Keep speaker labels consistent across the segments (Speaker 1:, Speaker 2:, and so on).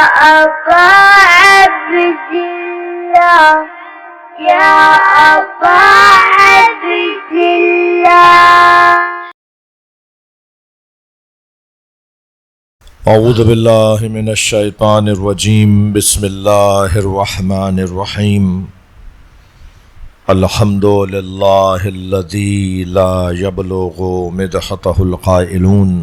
Speaker 1: أبا عبد الله يا أبا عبد الله.
Speaker 2: اعوذ باللہ من الشیطان الرجیم. بسم اللہ الرحمن الرحیم. الحمد للہ الذی لا یبلغ مدحتہ القائلون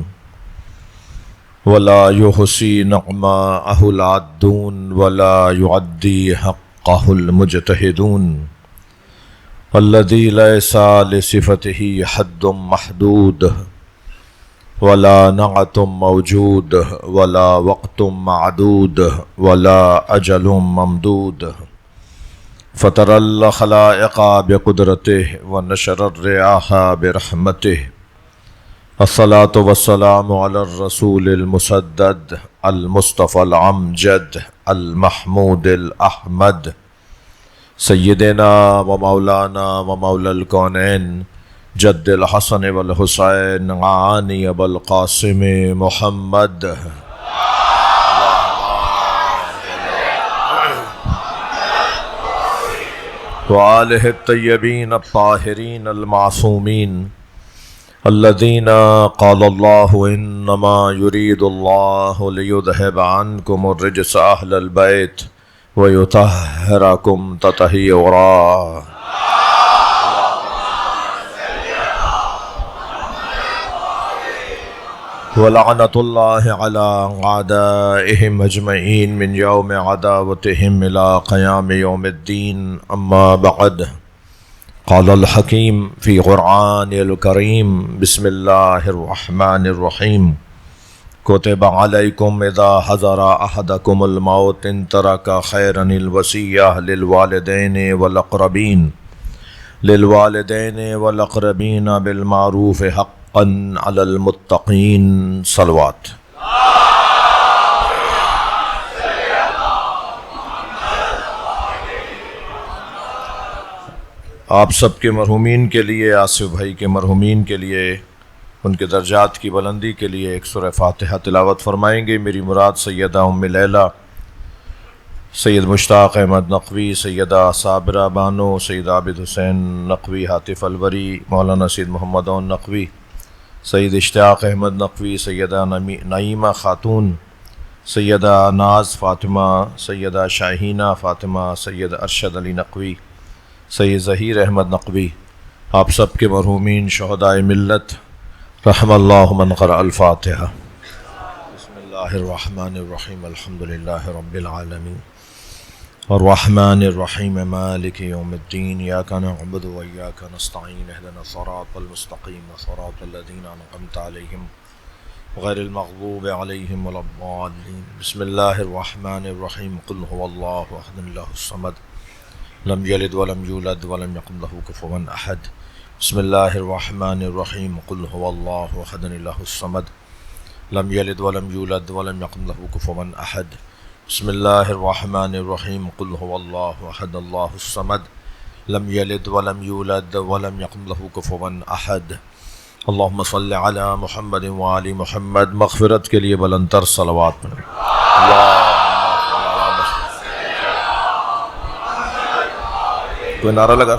Speaker 2: ولا یحصی نعماءہ العادون ولا یعدی حقہ المجتہدون الذی لیس لصفتہ حد محدود ولا نعت موجود ولا وقت معدود ولا اجل ممدود فطر الخلائق بقدرته ونشر الرياح برحمته. الصلاة والسلام على الرسول المسدد المصطفى الامجد المحمود الاحمد سیدنا ومولانا ومولا الكونین جد الحسن والحسین عانی ابو القاسم محمد وآلہ الطیبین الطاہرین المعصومین الذین قال اللہ انما یرید اللہ لیذہب عنکم الرجس اہل البیت ویطہرکم تطہیرا. ولعنت اللہ علی اعدائہم اجمعین من یوم عداوتہم الى قیام یوم الدین. اما بعد قال الحکیم فی قرآن الکریم بسم اللہ الرحمن الرحیم. کتب علیکم اذا حضر احدکم الموت ان ترک خیرا الوصیہ للوالدین والاقربین بالمعروف حق علی المتقین. صلوات. آپ سب کے مرحومین کے لیے، آصف بھائی کے مرحومین کے لیے، ان کے درجات کی بلندی کے لیے ایک سورہ فاتحہ تلاوت فرمائیں گے. میری مراد سیدہ ام لیلہ، سید مشتاق احمد نقوی، سیدہ صابرہ بانو، سید عابد حسین نقوی حاطف الوری، مولانا سید محمد اون نقوی، سید اشتیاق احمد نقوی، سیدہ نعیمہ خاتون، سیدہ ناز فاطمہ، سیدہ شاہینہ فاطمہ، سید ارشد علی نقوی، سید ظہیر احمد نقوی، آپ سب کے مرحومین شہدائے ملت، رحم اللہ من قرأ الفاتحہ. بسم اللہ الرحمن الرحیم. الحمدللہ رب العالمین الرحمن الرحیم مالک یوم الدین. ایاک نعبد و ایاک نستعین. اہدنا الصراط المستقیم صراط الذین انعمت علیہم غیر المغضوب علیہم ولا الضالین. بسم اللہ الرحمن الرحیم. قل هو اللہ احد اللہ الصمد لم یلد ولم یولد ولم یکن له کفوا احد. بسم اللہ الرحمن الرحیم. قل هو اللہ احد اللہ الصمد لم یلد ولم یولد ولم یکن له کفوا احد. بسم اللہ الرحمن الرحیم. قل هو اللہ احد اللہ الصمد لم یلد ولم یولد ولم یکن له کفوا احد. اللہم صل علی محمد وآل محمد. مغفرت کے لیے بلندتر صلوات پڑھیں. کوئی نعرہ لگا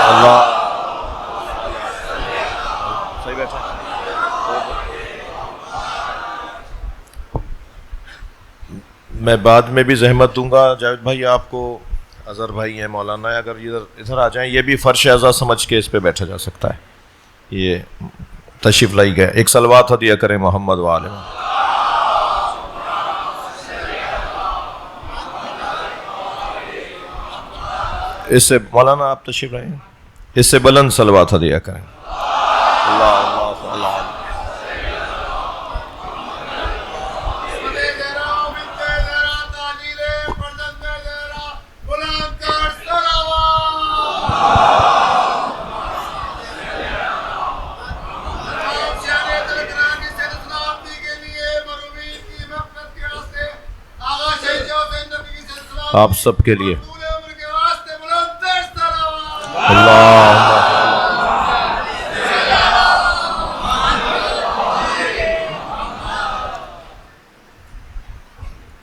Speaker 2: اللہ. صحیح بیٹھا. میں بعد میں بھی زحمت دوں گا جاوید بھائی آپ کو. اظہر بھائی ہیں، مولانا اگر ادھر آ جائیں، یہ بھی فرش اعضا سمجھ کے اس پہ بیٹھا جا سکتا ہے. یہ تشریف لائی گئے. ایک صلوات ہدیہ کریں محمد وآلہ. اس سے مولانا آپ تشریف لائیں، اس سے بلند صلوات ہدیہ کریں. اللہ اللہ اللہ. آپ سب کے لیے اللہ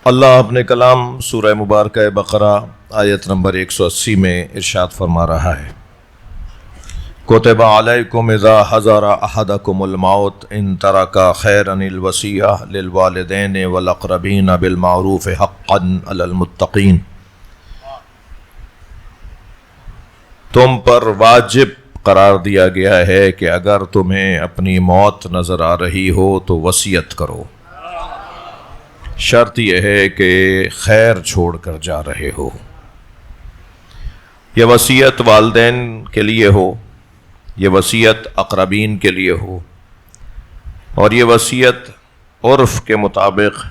Speaker 2: اللہ اپنے کلام سورہ مبارکہ بقرہ آیت نمبر 180 میں ارشاد فرما رہا ہے، کتب علیکم اذا حضر احدکم الموت ان ترک خیرا الوصیہ للوالدین والاقربین بالمعروف حقا علی المتقین۔ تم پر واجب قرار دیا گیا ہے کہ اگر تمہیں اپنی موت نظر آ رہی ہو تو وصیت کرو، شرط یہ ہے کہ خیر چھوڑ کر جا رہے ہو۔ یہ وصیت والدین کے لیے ہو، یہ وصیت اقربین کے لیے ہو، اور یہ وصیت عرف کے مطابق،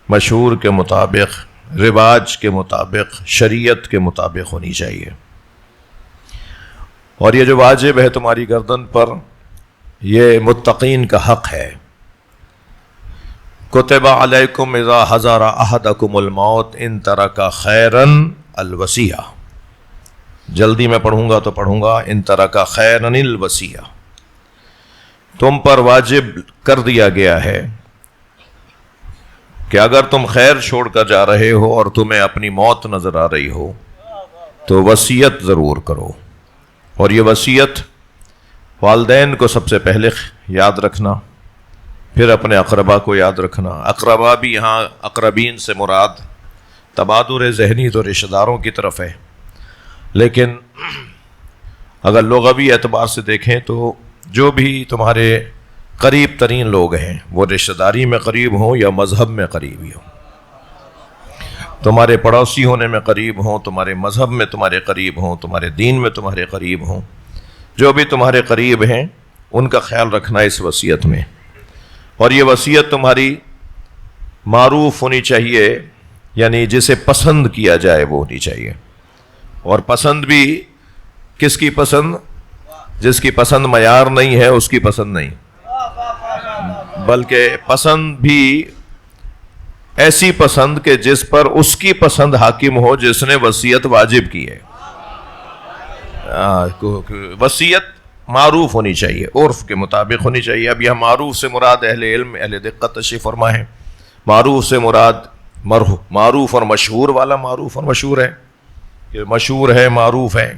Speaker 2: مشہور کے مطابق، رواج کے مطابق، شریعت کے مطابق ہونی چاہیے۔ اور یہ جو واجب ہے تمہاری گردن پر، یہ متقین کا حق ہے۔ کتب علیکم اذا حضر احدکم الموت ان ترک خیرا الوصیہ، جلدی میں پڑھوں گا تو پڑھوں گا، ان ترک خیرا الوصیہ، تم پر واجب کر دیا گیا ہے کہ اگر تم خیر چھوڑ کر جا رہے ہو اور تمہیں اپنی موت نظر آ رہی ہو تو وصیت ضرور کرو۔ اور یہ وصیت والدین کو سب سے پہلے یاد رکھنا، پھر اپنے اقربا کو یاد رکھنا۔ اقربا بھی یہاں اقربین سے مراد تبادر ذہنی تو رشتہ داروں کی طرف ہے، لیکن اگر لغوی اعتبار سے دیکھیں تو جو بھی تمہارے قریب ترین لوگ ہیں، وہ رشتہ داری میں قریب ہوں یا مذہب میں قریب ہی ہوں، تمہارے پڑوسی ہونے میں قریب ہوں، تمہارے مذہب میں تمہارے قریب ہوں، تمہارے دین میں تمہارے قریب ہوں، جو بھی تمہارے قریب ہیں ان کا خیال رکھنا اس وصیت میں۔ اور یہ وصیت تمہاری معروف ہونی چاہیے، یعنی جسے پسند کیا جائے وہ ہونی چاہیے۔ اور پسند بھی کس کی پسند؟ جس کی پسند معیار نہیں ہے اس کی پسند نہیں، بلکہ پسند بھی ایسی پسند کہ جس پر اس کی پسند حاکم ہو جس نے وصیت واجب کی ہے۔ وصیت معروف ہونی چاہیے، عرف کے مطابق ہونی چاہیے۔ اب یہ معروف سے مراد اہل علم، اہل دقت تشریف فرما ہے۔ معروف سے مراد معروف اور مشہور والا معروف اور مشہور ہے، کہ مشہور ہے معروف ہے،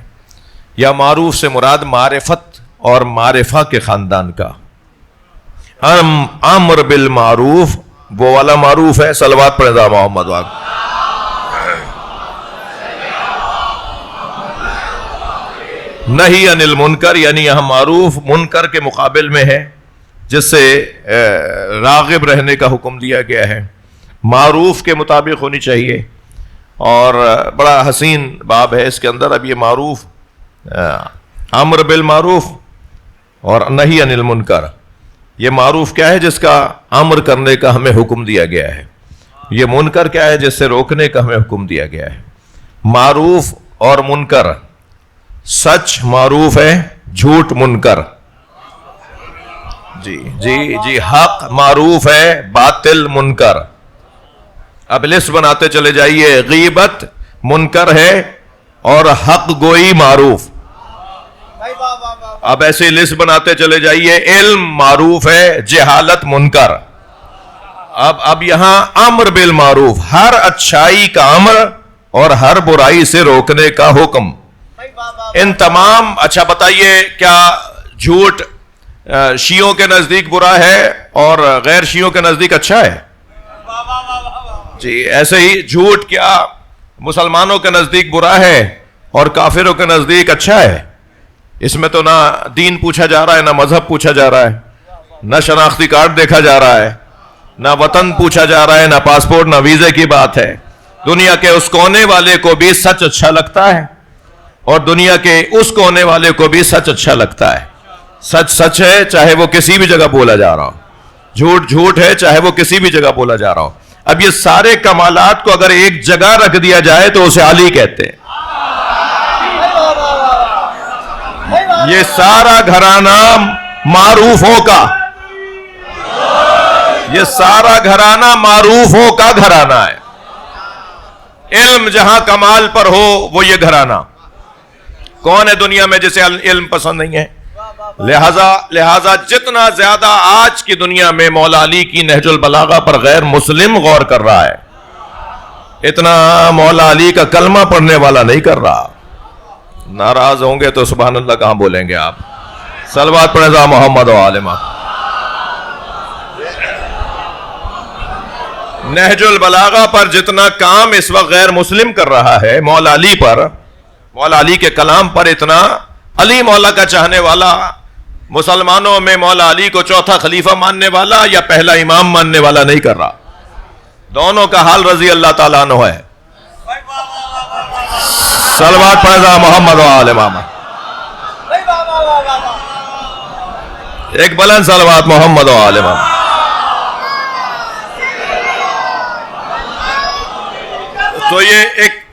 Speaker 2: یا معروف سے مراد معرفت اور معرفہ کے خاندان کا۔ امر بالمعروف وہ والا معروف ہے، صلوات پر رضا محمد واقع۔ نہیں عن المنکر، یعنی یہاں معروف منکر کے مقابل میں ہے، جس سے راغب رہنے کا حکم دیا گیا ہے۔ معروف کے مطابق ہونی چاہیے، اور بڑا حسین باب ہے اس کے اندر۔ اب یہ معروف، امر بالمعروف اور نہی عن المنکر، یہ معروف کیا ہے؟ جس کا امر کرنے کا ہمیں حکم دیا گیا ہے۔ یہ منکر کیا ہے؟ جس سے روکنے کا ہمیں حکم دیا گیا ہے۔ معروف اور منکر، سچ معروف ہے، جھوٹ منکر۔ جی حق معروف ہے، باطل منکر۔ اب لسٹ بناتے چلے جائیے، غیبت منکر ہے اور حق گوئی معروف۔ اب ایسے لسٹ بناتے چلے جائیے، علم معروف ہے، جہالت منکر۔ اب یہاں امر بالمعروف، ہر اچھائی کا امر اور ہر برائی سے روکنے کا حکم۔ ان تمام، اچھا بتائیے کیا جھوٹ شیعوں کے نزدیک برا ہے اور غیر شیعوں کے نزدیک اچھا ہے؟ جی ایسے ہی جھوٹ کیا مسلمانوں کے نزدیک برا ہے اور کافروں کے نزدیک اچھا ہے؟ اس میں تو نہ دین پوچھا جا رہا ہے، نہ مذہب پوچھا جا رہا ہے، نہ شناختی کارڈ دیکھا جا رہا ہے، نہ وطن پوچھا جا رہا ہے، نہ پاسپورٹ، نہ ویزے کی بات ہے۔ دنیا کے اس کونے والے کو بھی سچ اچھا لگتا ہے اور دنیا کے اس کونے والے کو بھی سچ اچھا لگتا ہے۔ سچ سچ ہے چاہے وہ کسی بھی جگہ بولا جا رہا ہو، جھوٹ جھوٹ ہے چاہے وہ کسی بھی جگہ بولا جا رہا ہو۔ اب یہ سارے کمالات کو اگر ایک جگہ رکھ دیا جائے تو اسے علی کہتے ہیں۔ یہ سارا گھرانہ معروفوں کا، یہ سارا گھرانہ معروفوں کا گھرانہ ہے۔ علم جہاں کمال پر ہو وہ یہ گھرانہ۔ کون ہے دنیا میں جسے علم پسند نہیں ہے؟ لہذا جتنا زیادہ آج کی دنیا میں مولا علی کی نہج البلاغہ پر غیر مسلم غور کر رہا ہے، اتنا مولا علی کا کلمہ پڑھنے والا نہیں کر رہا. ناراض ہوں گے تو سبحان اللہ کہاں بولیں گے آپ. صلوات پڑھیں ذا محمد و آل محمد. نہج البلاغہ پر جتنا کام اس وقت غیر مسلم کر رہا ہے مولا علی پر، مولا علی کے کلام پر، اتنا علی مولا کا چاہنے والا مسلمانوں میں مولا علی کو چوتھا خلیفہ ماننے والا یا پہلا امام ماننے والا نہیں کر رہا. دونوں کا حال رضی اللہ تعالیٰ عنہ ہے. صلوات پڑھیں ذا محمد و آل محمد. ایک بلند صلوات محمد و آل محمد. تو یہ ایک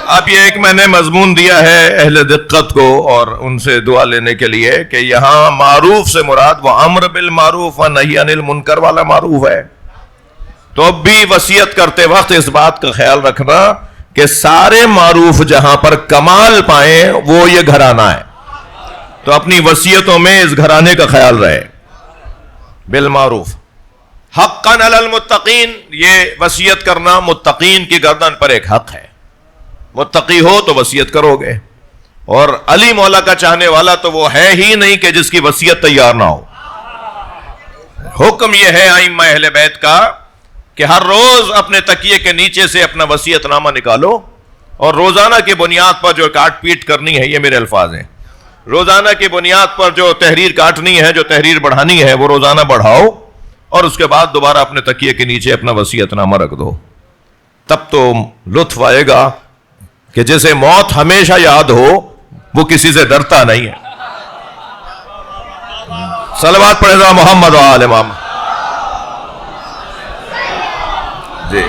Speaker 2: اب یہ ایک میں نے مضمون دیا ہے اہل دقت کو اور ان سے دعا لینے کے لیے کہ یہاں معروف سے مراد وہ امر بالمعروف و نہی عن المنکر والا معروف ہے. تو اب بھی وصیت کرتے وقت اس بات کا خیال رکھنا کہ سارے معروف جہاں پر کمال پائیں وہ یہ گھرانہ ہے. تو اپنی وصیتوں میں اس گھرانے کا خیال رہے. بالمعروف حقا علی المتقین، یہ وصیت کرنا متقین کی گردن پر ایک حق ہے. متقی ہو تو وصیت کرو گے، اور علی مولا کا چاہنے والا تو وہ ہے ہی نہیں کہ جس کی وصیت تیار نہ ہو. حکم یہ ہے ائمہ اہل بیت کا کہ ہر روز اپنے تکیے کے نیچے سے اپنا وصیت نامہ نکالو، اور روزانہ کی بنیاد پر جو کاٹ پیٹ کرنی ہے، یہ میرے الفاظ ہیں، روزانہ کی بنیاد پر جو تحریر کاٹنی ہے، جو تحریر بڑھانی ہے، وہ روزانہ بڑھاؤ، اور اس کے بعد دوبارہ اپنے تکیے کے نیچے اپنا وصیت نامہ رکھ دو. تب تو لطف آئے گا کہ جسے موت ہمیشہ یاد ہو وہ کسی سے ڈرتا نہیں ہے. صلوات پڑھیں ذا محمد و آل محمد. جی.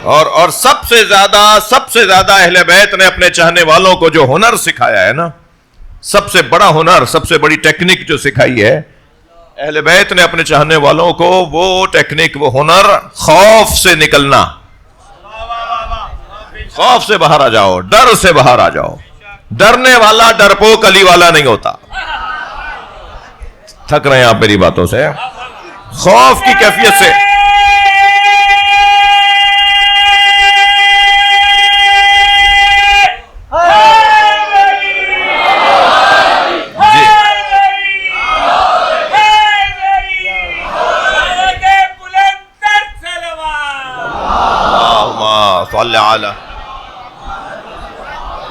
Speaker 2: اور سب سے زیادہ اہل بیت نے اپنے چاہنے والوں کو جو ہنر سکھایا ہے نا، سب سے بڑا ہنر، سب سے بڑی ٹیکنیک جو سکھائی ہے اہل بیت نے اپنے چاہنے والوں کو، وہ ٹیکنیک، وہ ہنر، خوف سے نکلنا. خوف سے باہر آ جاؤ، ڈر سے باہر آ جاؤ. ڈرنے والا ڈرپوک علی والا نہیں ہوتا. تھک رہے ہیں آپ میری باتوں سے. خوف کی کیفیت سے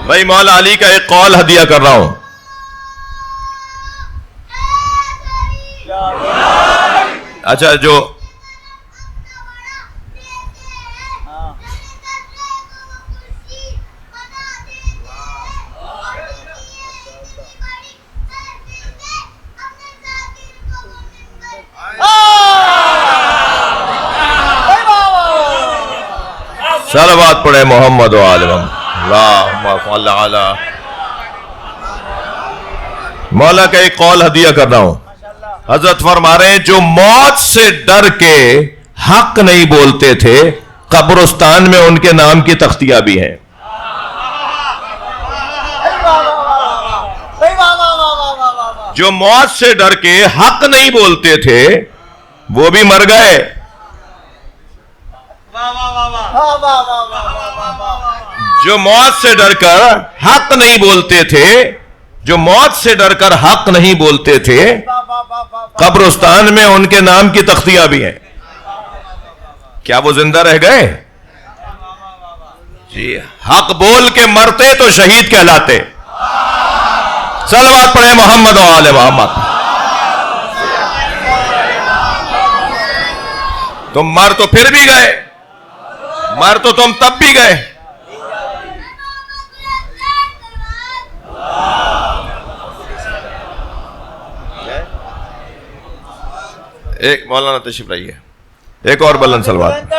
Speaker 2: بھائی مولا علی کا ایک قول ہدیہ کر رہا ہوں. اچھا، جو صلوات پڑھے محمد و آل محمد. اللہم صل علی. مولا کا ایک قول ہدیہ کر رہا ہوں. حضرت فرما رہے ہیں جو موت سے ڈر کے حق نہیں بولتے تھے، قبرستان میں ان کے نام کی تختیاں بھی ہیں. جو موت سے ڈر کے حق نہیں بولتے تھے وہ بھی مر گئے. جو موت سے ڈر کر حق نہیں بولتے تھے، جو موت سے ڈر کر حق نہیں بولتے تھے، قبرستان میں ان کے نام کی تختیاں بھی ہیں. کیا وہ زندہ رہ گئے؟ جی. حق بول کے مرتے تو شہید کہلاتے. صلوات پڑھے محمد و آل محمد. تم مر تو پھر بھی گئے، مر تو تم تب بھی گئے. ایک مولانا تشریف لائیے، ایک اور بلند صلوات.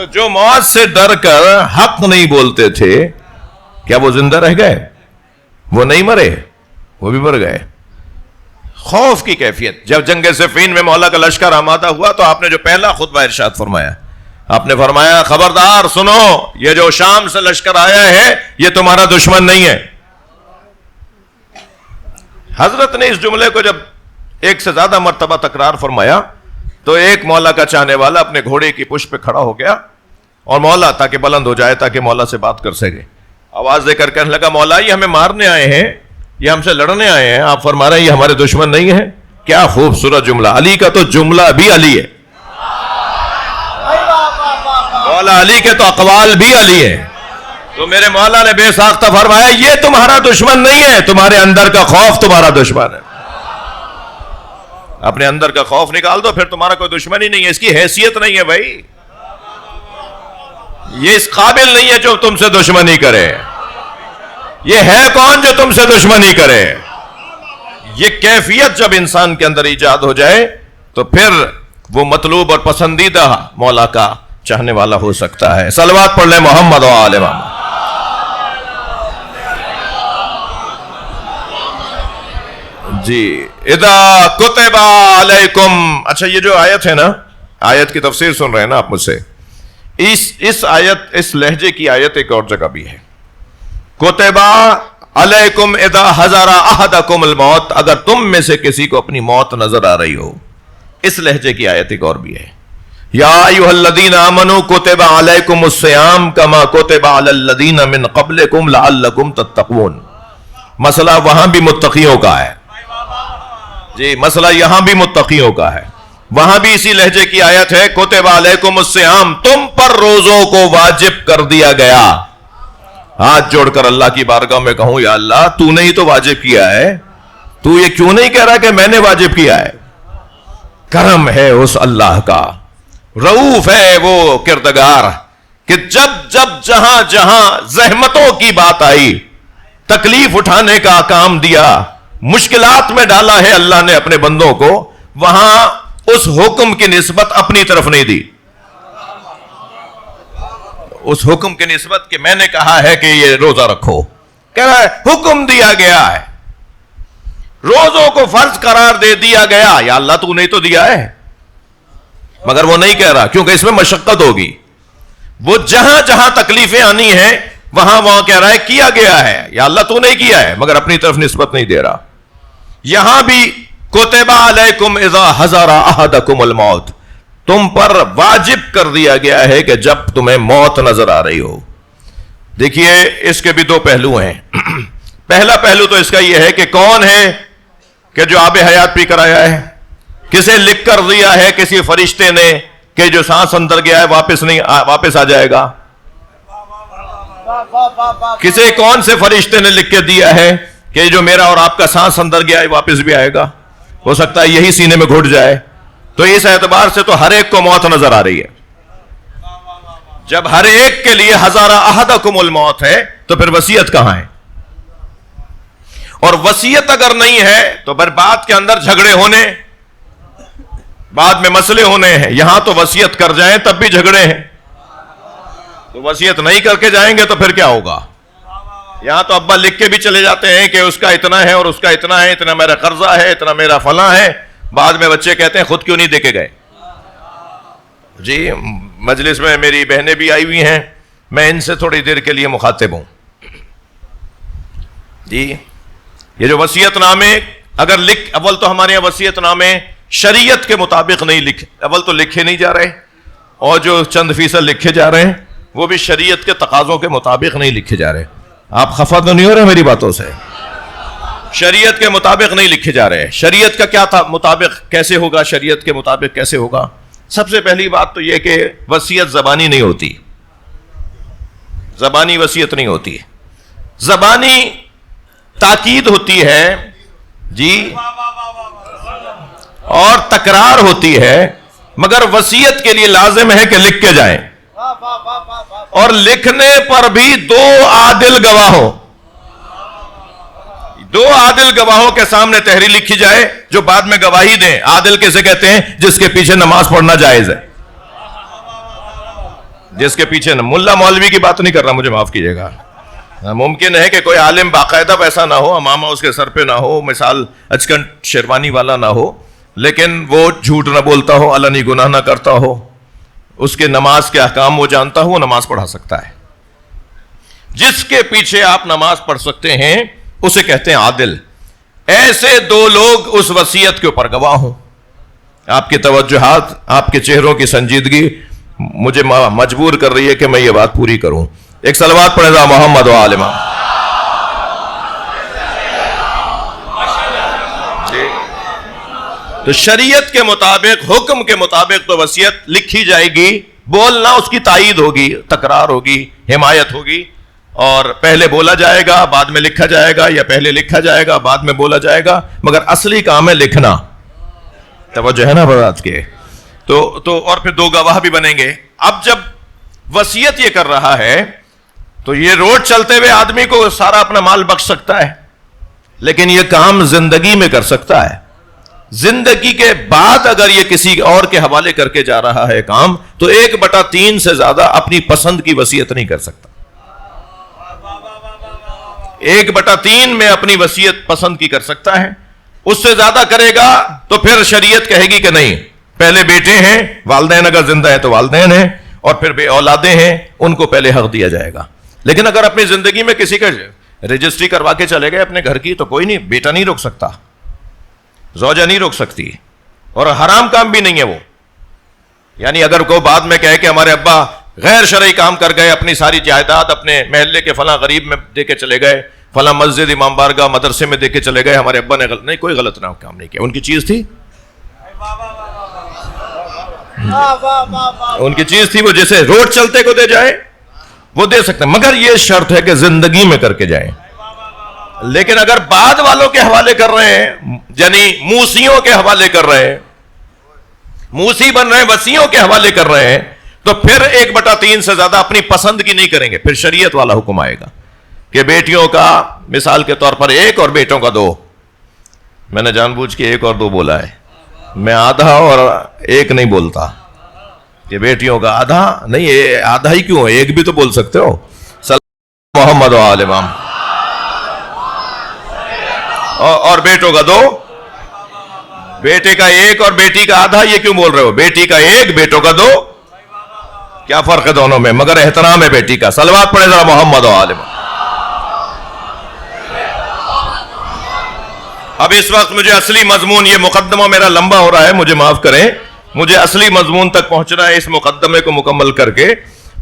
Speaker 2: جو موت سے ڈر کر حق نہیں بولتے تھے، کیا وہ زندہ رہ گئے؟ وہ نہیں مرے، وہ بھی مر گئے۔ خوف کی کیفیت، جب جنگ صفین میں مولا کا لشکر آمادہ ہوا تو آپ نے جو پہلا خطبہ ارشاد فرمایا، آپ نے فرمایا خبردار سنو، یہ جو شام سے لشکر آیا ہے یہ تمہارا دشمن نہیں ہے۔ حضرت نے اس جملے کو جب ایک سے زیادہ مرتبہ تکرار فرمایا تو ایک مولا کا چاہنے والا اپنے گھوڑے کی پشت پہ کھڑا ہو گیا، اور مولا تاکہ بلند ہو جائے تاکہ مولا سے بات کر سکے، آواز دے کر کہنے لگا مولا یہ ہمیں مارنے آئے ہیں، یہ ہم سے لڑنے آئے ہیں، آپ فرما رہے ہیں یہ ہمارے دشمن نہیں ہیں۔ کیا خوبصورت جملہ، علی کا تو جملہ بھی علی ہے، مولا علی کے تو اقوال بھی علی ہے، تو میرے مولا نے بے ساختہ فرمایا یہ تمہارا دشمن نہیں ہے، تمہارے اندر کا خوف تمہارا دشمن ہے۔ اپنے اندر کا خوف نکال دو، پھر تمہارا کوئی دشمن ہی نہیں ہے، اس کی حیثیت نہیں ہے بھائی، یہ اس قابل نہیں ہے جو تم سے دشمنی کرے، یہ ہے کون جو تم سے دشمنی کرے؟ یہ کیفیت جب انسان کے اندر ایجاد ہو جائے تو پھر وہ مطلوب اور پسندیدہ مولا کا چاہنے والا ہو سکتا ہے۔ صلوات پڑھ لیں محمد و آل محمد۔ جی اذا کتب علیکم، اچھا یہ جو آیت ہے نا، آیت کی تفسیر سن رہے ہیں نا آپ مجھ سے، اس آیت، اس لہجے کی آیت ایک اور جگہ بھی ہے، کتب علیکم اذا حضر احدکم الموت، اگر تم میں سے کسی کو اپنی موت نظر آ رہی ہو، اس لہجے کی آیت ایک اور بھی ہے، یا ایھا الذین آمنوا کتب علیکم الصیام کما کتب علی الذین من قبلکم لعلکم تتقون۔ مسئلہ وہاں بھی متقیوں کا ہے، جی مسئلہ یہاں بھی متقیوں کا ہے، وہاں بھی اسی لہجے کی آیت ہے، کتب علیکم الصیام، تم پر روزوں کو واجب کر دیا گیا۔ ہاتھ جوڑ کر اللہ کی بارگاہ میں کہوں یا اللہ تو نے ہی تو واجب کیا ہے، تو یہ کیوں نہیں کہہ رہا کہ میں نے واجب کیا ہے؟ کرم ہے اس اللہ کا، رؤوف ہے وہ کردگار کہ جب جب جہاں جہاں زحمتوں کی بات آئی، تکلیف اٹھانے کا کام دیا، مشکلات میں ڈالا ہے اللہ نے اپنے بندوں کو، وہاں اس حکم کی نسبت اپنی طرف نہیں دی، اس حکم کی نسبت کہ میں نے کہا ہے کہ یہ روزہ رکھو، کہہ رہا ہے حکم دیا گیا ہے، روزوں کو فرض قرار دے دیا گیا، یا اللہ تو نہیں تو دیا ہے، مگر وہ نہیں کہہ رہا کیونکہ اس میں مشقت ہوگی، وہ جہاں جہاں تکلیفیں آنی ہیں وہاں کہہ رہا ہے کیا گیا ہے، یا اللہ تو نہیں کیا ہے، مگر اپنی طرف نسبت نہیں دے رہا۔ یہاں بھی کتب علیکم اذا حضر احدکم الموت، تم پر واجب کر دیا گیا ہے کہ جب تمہیں موت نظر آ رہی ہو۔ دیکھیے اس کے بھی دو پہلو ہیں، پہلا پہلو تو اس کا یہ ہے کہ کون ہے کہ جو آب حیات پی کر آیا ہے، کسے لکھ کر دیا ہے کسی فرشتے نے کہ جو سانس اندر گیا ہے واپس آ جائے گا؟ کسے کون سے فرشتے نے لکھ کے دیا ہے کہ جو میرا اور آپ کا سانس اندر گیا ہے واپس بھی آئے گا؟ ہو سکتا ہے یہی سینے میں گھٹ جائے۔ تو اس اعتبار سے تو ہر ایک کو موت نظر آ رہی ہے۔ جب ہر ایک کے لیے حضر احدکم الموت ہے تو پھر وصیت کہاں ہے؟ اور وصیت اگر نہیں ہے تو پھر بعد کے اندر جھگڑے ہونے، بعد میں مسئلے ہونے ہیں۔ یہاں تو وصیت کر جائیں تب بھی جھگڑے ہیں، تو وصیت نہیں کر کے جائیں گے تو پھر کیا ہوگا؟ یہاں تو ابا لکھ کے بھی چلے جاتے ہیں کہ اس کا اتنا ہے اور اس کا اتنا ہے، اتنا میرا قرضہ ہے، اتنا میرا فلاں ہے، بعد میں بچے کہتے ہیں خود کیوں نہیں دے کے گئے؟ جی مجلس میں میری بہنیں بھی آئی ہوئی ہیں، میں ان سے تھوڑی دیر کے لیے مخاطب ہوں۔ جی یہ جو وصیت نامے اگر اول تو ہمارے یہاں وصیت نامے شریعت کے مطابق نہیں اول تو لکھے نہیں جا رہے، اور جو چند فیصد لکھے جا رہے ہیں وہ بھی شریعت کے تقاضوں کے مطابق نہیں لکھے جا رہے۔ آپ خفا تو نہیں ہو رہے میری باتوں سے؟ شریعت کے مطابق نہیں لکھے جا رہے۔ شریعت کا کیا تھا مطابق کیسے ہوگا؟ شریعت کے مطابق کیسے ہوگا؟ سب سے پہلی بات تو یہ کہ وصیت زبانی نہیں ہوتی، زبانی وصیت نہیں ہوتی، زبانی تاکید ہوتی ہے جی، اور تکرار ہوتی ہے، مگر وصیت کے لیے لازم ہے کہ لکھ کے جائیں، اور لکھنے پر بھی دو عادل گواہوں، دو عادل گواہوں کے سامنے تحریر لکھی جائے جو بعد میں گواہی دیں۔ عادل کیسے کہتے ہیں؟ جس کے پیچھے نماز پڑھنا جائز ہے۔ جس کے پیچھے ملا مولوی کی بات نہیں کر رہا، مجھے معاف کیجیے گا. ممکن ہے کہ کوئی عالم باقاعدہ پیسہ نہ ہو، امامہ اس کے سر پہ نہ ہو، مثال اچکن شیروانی والا نہ ہو، لیکن وہ جھوٹ نہ بولتا ہو، علنی گناہ نہ کرتا ہو، اس کے نماز کے احکام وہ جانتا ہو، وہ نماز پڑھا سکتا ہے. جس کے پیچھے آپ نماز پڑھ سکتے ہیں اسے کہتے ہیں عادل. ایسے دو لوگ اس وصیت کے اوپر گواہ ہوں. آپ کی توجہات، آپ کے چہروں کی سنجیدگی مجھے مجبور کر رہی ہے کہ میں یہ بات پوری کروں. ایک صلوات پڑھیں ذرا محمد و آل محمد. تو شریعت کے مطابق، حکم کے مطابق تو وصیت لکھی جائے گی، بولنا اس کی تائید ہوگی، تکرار ہوگی، حمایت ہوگی، اور پہلے بولا جائے گا بعد میں لکھا جائے گا، یا پہلے لکھا جائے گا بعد میں بولا جائے گا، مگر اصلی کام ہے لکھنا. توجہ ہے نا بات کے؟ تو اور پھر دو گواہ بھی بنیں گے. اب جب وصیت یہ کر رہا ہے تو یہ روڈ چلتے ہوئے آدمی کو سارا اپنا مال بخش سکتا ہے، لیکن یہ کام زندگی میں کر سکتا ہے. زندگی کے بعد اگر یہ کسی اور کے حوالے کر کے جا رہا ہے کام، تو 1/3 سے زیادہ اپنی پسند کی وصیت نہیں کر سکتا. 1/3 میں اپنی وصیت پسند کی کر سکتا ہے. اس سے زیادہ کرے گا تو پھر شریعت کہے گی کہ نہیں، پہلے بیٹے ہیں، والدین اگر زندہ ہے تو والدین ہیں، اور پھر بے اولادیں ہیں، ان کو پہلے حق دیا جائے گا. لیکن اگر اپنی زندگی میں کسی کا رجسٹری کروا کے چلے گئے اپنے گھر کی، تو کوئی نہیں، بیٹا نہیں روک سکتا، زوجہ نہیں روک سکتی، اور حرام کام بھی نہیں ہے وہ. یعنی اگر کوئی بعد میں کہے کہ ہمارے ابا غیر شرعی کام کر گئے، اپنی ساری جائیداد اپنے محلے کے فلاں غریب میں دے کے چلے گئے، فلاں مسجد، امام بارگاہ، مدرسے میں دے کے چلے گئے، ہمارے ابا نے نہیں، کوئی غلط نہ کام نہیں کیا. ان کی چیز تھی، ان کی چیز تھی، وہ جیسے روڈ چلتے کو دے جائے وہ دے سکتے ہیں، مگر یہ شرط ہے کہ زندگی میں کر کے جائیں. لیکن اگر بعد والوں کے حوالے کر رہے ہیں، یعنی موسیوں کے حوالے کر رہے ہیں، موسی بن رہے ہیں، وصیوں کے حوالے کر رہے ہیں، تو پھر 1/3 سے زیادہ اپنی پسند کی نہیں کریں گے. پھر شریعت والا حکم آئے گا کہ بیٹیوں کا مثال کے طور پر 1 اور بیٹوں کا 2. میں نے جان بوجھ کے 1 اور 2 بولا ہے، میں آدھا اور 1 نہیں بولتا، کہ بیٹیوں کا آدھا نہیں، آدھا ہی کیوں، 1 بھی تو بول سکتے ہو. محمد و آل محمد. اور بیٹوں کا 2، بیٹے کا 1 اور بیٹی کا آدھا، یہ کیوں بول رہے ہو؟ بیٹی کا 1، بیٹوں کا 2، کیا فرق ہے دونوں میں؟ مگر احترام ہے بیٹی کا. صلوات پڑھے ذرا محمد و آل محمد. اب اس وقت مجھے اصلی مضمون، یہ مقدمہ میرا لمبا ہو رہا ہے، مجھے معاف کریں، مجھے اصلی مضمون تک پہنچنا ہے اس مقدمے کو مکمل کر کے.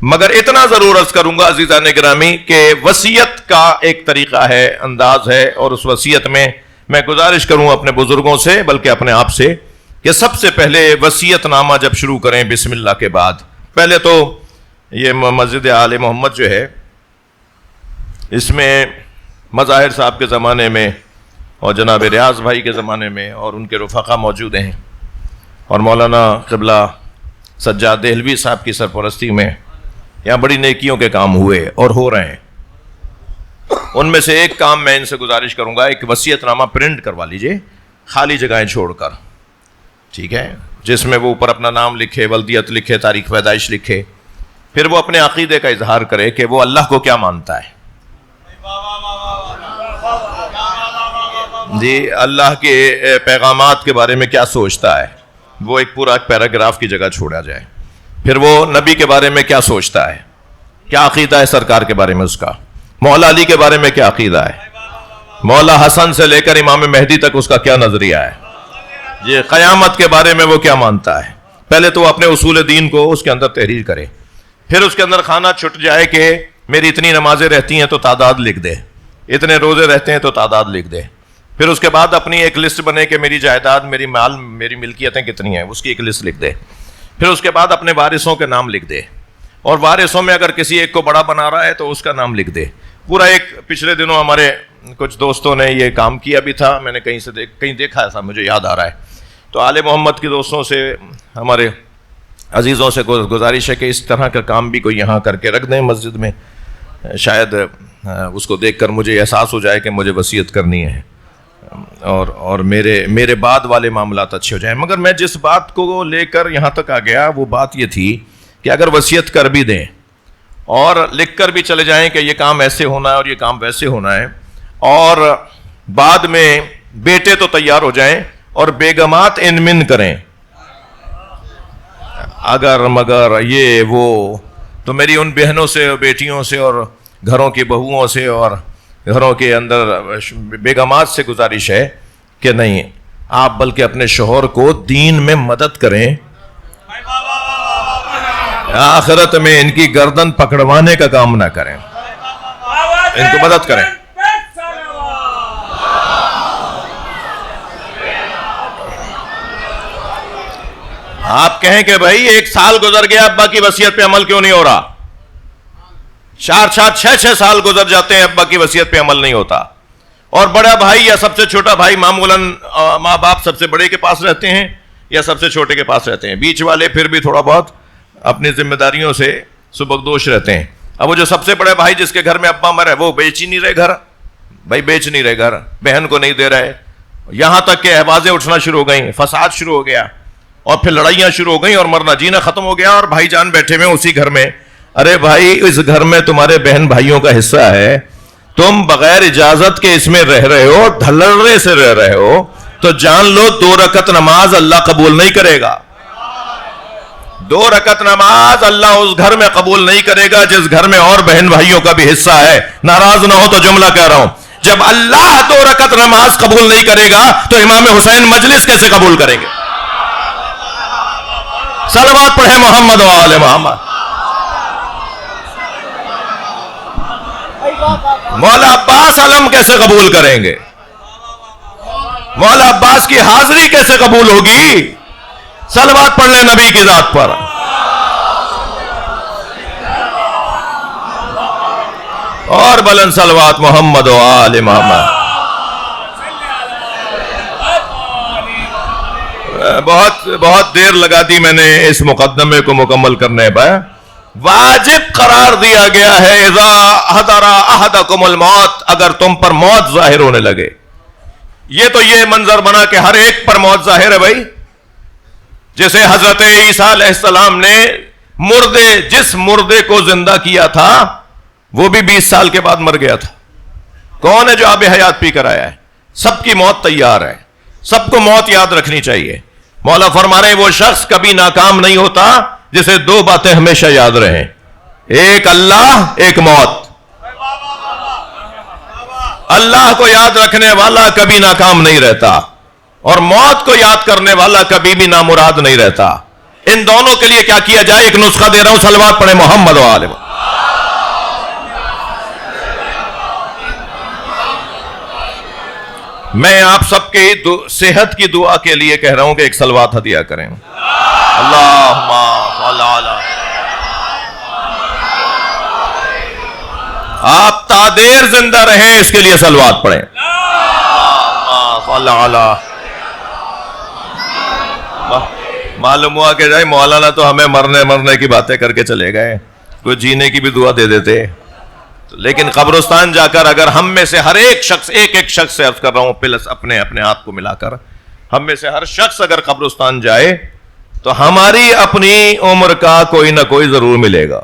Speaker 2: مگر اتنا ضرور عرض کروں گا عزیزان گرامی کہ وصیت کا ایک طریقہ ہے، انداز ہے، اور اس وصیت میں میں گزارش کروں اپنے بزرگوں سے، بلکہ اپنے آپ سے، کہ سب سے پہلے وصیت نامہ جب شروع کریں بسم اللہ کے بعد، پہلے تو یہ مسجد آل محمد جو ہے، اس میں مظاہر صاحب کے زمانے میں اور جناب ریاض بھائی کے زمانے میں اور ان کے رفقا موجود ہیں، اور مولانا قبلہ سجاد دہلوی صاحب کی سرپرستی میں یہاں بڑی نیکیوں کے کام ہوئے اور ہو رہے ہیں. ان میں سے ایک کام میں ان سے گزارش کروں گا، ایک وصیت نامہ پرنٹ کروا لیجئے خالی جگہیں چھوڑ کر، ٹھیک ہے، جس میں وہ اوپر اپنا نام لکھے، ولدیت لکھے، تاریخ پیدائش لکھے، پھر وہ اپنے عقیدے کا اظہار کرے کہ وہ اللہ کو کیا مانتا ہے، جی اللہ کے پیغامات کے بارے میں کیا سوچتا ہے، وہ ایک پورا پیراگراف کی جگہ چھوڑا جائے. پھر وہ نبی کے بارے میں کیا سوچتا ہے، کیا عقیدہ ہے سرکار کے بارے میں اس کا، مولا علی کے بارے میں کیا عقیدہ ہے، مولا حسن سے لے کر امام مہدی تک اس کا کیا نظریہ ہے، یہ قیامت کے بارے میں وہ کیا مانتا ہے. پہلے تو وہ اپنے اصول دین کو اس کے اندر تحریر کرے، پھر اس کے اندر خانہ چھٹ جائے کہ میری اتنی نمازیں رہتی ہیں تو تعداد لکھ دے، اتنے روزے رہتے ہیں تو تعداد لکھ دے. پھر اس کے بعد اپنی ایک لسٹ بنے کہ میری جائیداد، میری مال، میری ملکیتیں کتنی ہیں، اس کی ایک لسٹ لکھ دے. پھر اس کے بعد اپنے وارثوں کے نام لکھ دے، اور وارثوں میں اگر کسی ایک کو بڑا بنا رہا ہے تو اس کا نام لکھ دے. پورا ایک پچھلے دنوں ہمارے کچھ دوستوں نے یہ کام کیا بھی تھا، میں نے کہیں دیکھا تھا، مجھے یاد آ رہا ہے. تو آل محمد کے دوستوں سے، ہمارے عزیزوں سے گزارش ہے کہ اس طرح کا کام بھی کوئی یہاں کر کے رکھ دیں مسجد میں، شاید اس کو دیکھ کر مجھے احساس ہو جائے کہ مجھے وصیت کرنی ہے، اور میرے بعد والے معاملات اچھے ہو جائیں. مگر میں جس بات کو لے کر یہاں تک آ گیا وہ بات یہ تھی کہ اگر وصیت کر بھی دیں اور لکھ کر بھی چلے جائیں کہ یہ کام ایسے ہونا ہے اور یہ کام ویسے ہونا ہے، اور بعد میں بیٹے تو تیار ہو جائیں اور بیگمات ان من کریں اگر مگر یہ وہ، تو میری ان بہنوں سے اور بیٹیوں سے اور گھروں کی بہوؤں سے اور گھروں کے اندر بیگمات سے گزارش ہے کہ نہیں، آپ بلکہ اپنے شوہر کو دین میں مدد کریں، آخرت میں ان کی گردن پکڑوانے کا کام نہ کریں، ان کو مدد کریں۔ آپ کہیں کہ بھائی 1 سال گزر گیا، ابا کی وصیت پہ عمل کیوں نہیں ہو رہا؟ 4 6 سال گزر جاتے ہیں، ابا کی وصیت پہ عمل نہیں ہوتا، اور بڑا بھائی یا سب سے چھوٹا بھائی معمولاً ماں باپ سب سے بڑے کے پاس رہتے ہیں یا سب سے چھوٹے کے پاس رہتے ہیں، بیچ والے پھر بھی تھوڑا بہت اپنی ذمہ داریوں سے سبکدوش رہتے ہیں۔ اب وہ جو سب سے بڑے بھائی جس کے گھر میں ابا مر ہے، وہ بیچ ہی نہیں رہے گھر، بھائی بیچ نہیں رہے گھر، بہن کو نہیں دے رہے، یہاں تک کہ آوازیں اٹھنا شروع ہو گئیں، فساد شروع ہو گیا، اور پھر لڑائیاں شروع ہو گئیں اور مرنا جینا ختم ہو گیا، اور بھائی جان بیٹھے ہوئے اسی گھر میں۔ ارے بھائی، اس گھر میں تمہارے بہن بھائیوں کا حصہ ہے، تم بغیر اجازت کے اس میں رہ رہے ہو، ڈھلڑے سے رہ رہے ہو، تو جان لو 2 رکعت نماز اللہ قبول نہیں کرے گا۔ 2 رکعت نماز اللہ اس گھر میں قبول نہیں کرے گا جس گھر میں اور بہن بھائیوں کا بھی حصہ ہے۔ ناراض نہ ہو تو جملہ کہہ رہا ہوں، جب اللہ 2 رکعت نماز قبول نہیں کرے گا تو امام حسین مجلس کیسے قبول کریں گے؟ صلوات پڑھے محمد و آل محمد۔ مولا عباس علم کیسے قبول کریں گے؟ مولا عباس کی حاضری کیسے قبول ہوگی؟ صلوات پڑھ لیں نبی کی ذات پر۔ اور بلند صلوات محمد و آل محمد۔ بہت دیر لگا دی میں نے اس مقدمے کو مکمل کرنے پر۔ واجب قرار دیا گیا ہے اذا حضر احدکم الموت، اگر تم پر موت ظاہر ہونے لگے۔ یہ تو یہ منظر بنا کہ ہر ایک پر موت ظاہر ہے بھائی، جیسے حضرت عیسیٰ علیہ السلام نے جس مردے کو زندہ کیا تھا وہ بھی 20 سال کے بعد مر گیا تھا۔ کون ہے جو آب حیات پی کر آیا ہے؟ سب کی موت تیار ہے، سب کو موت یاد رکھنی چاہیے۔ مولا فرما رہے ہیں وہ شخص کبھی ناکام نہیں ہوتا جسے 2 باتیں ہمیشہ یاد رہیں، ایک اللہ، ایک موت۔ اللہ کو یاد رکھنے والا کبھی ناکام نہیں رہتا، اور موت کو یاد کرنے والا کبھی بھی نامراد نہیں رہتا۔ ان دونوں کے لیے کیا کیا جائے؟ ایک نسخہ دے رہا ہوں، صلوات پڑھے محمد و آل محمد۔ میں آپ سب کے صحت کی دعا کے لیے کہہ رہا ہوں کہ ایک صلوات ہدیہ کریں۔ اللہم صل علی، آپ تادیر زندہ رہیں اس کے لیے صلوات پڑھیں۔ اللہم صل علی۔ معلوم ہوا کہ جائے مولانا تو ہمیں مرنے کی باتیں کر کے چلے گئے، کوئی جینے کی بھی دعا دے دیتے، لیکن قبرستان جا کر اگر ہم میں سے ہر ایک شخص، ایک شخص سے عرض کر رہا ہوں پلس اپنے ہاتھ کو ملا کر، ہم میں سے ہر شخص اگر قبرستان جائے تو ہماری اپنی عمر کا کوئی نہ کوئی ضرور ملے گا۔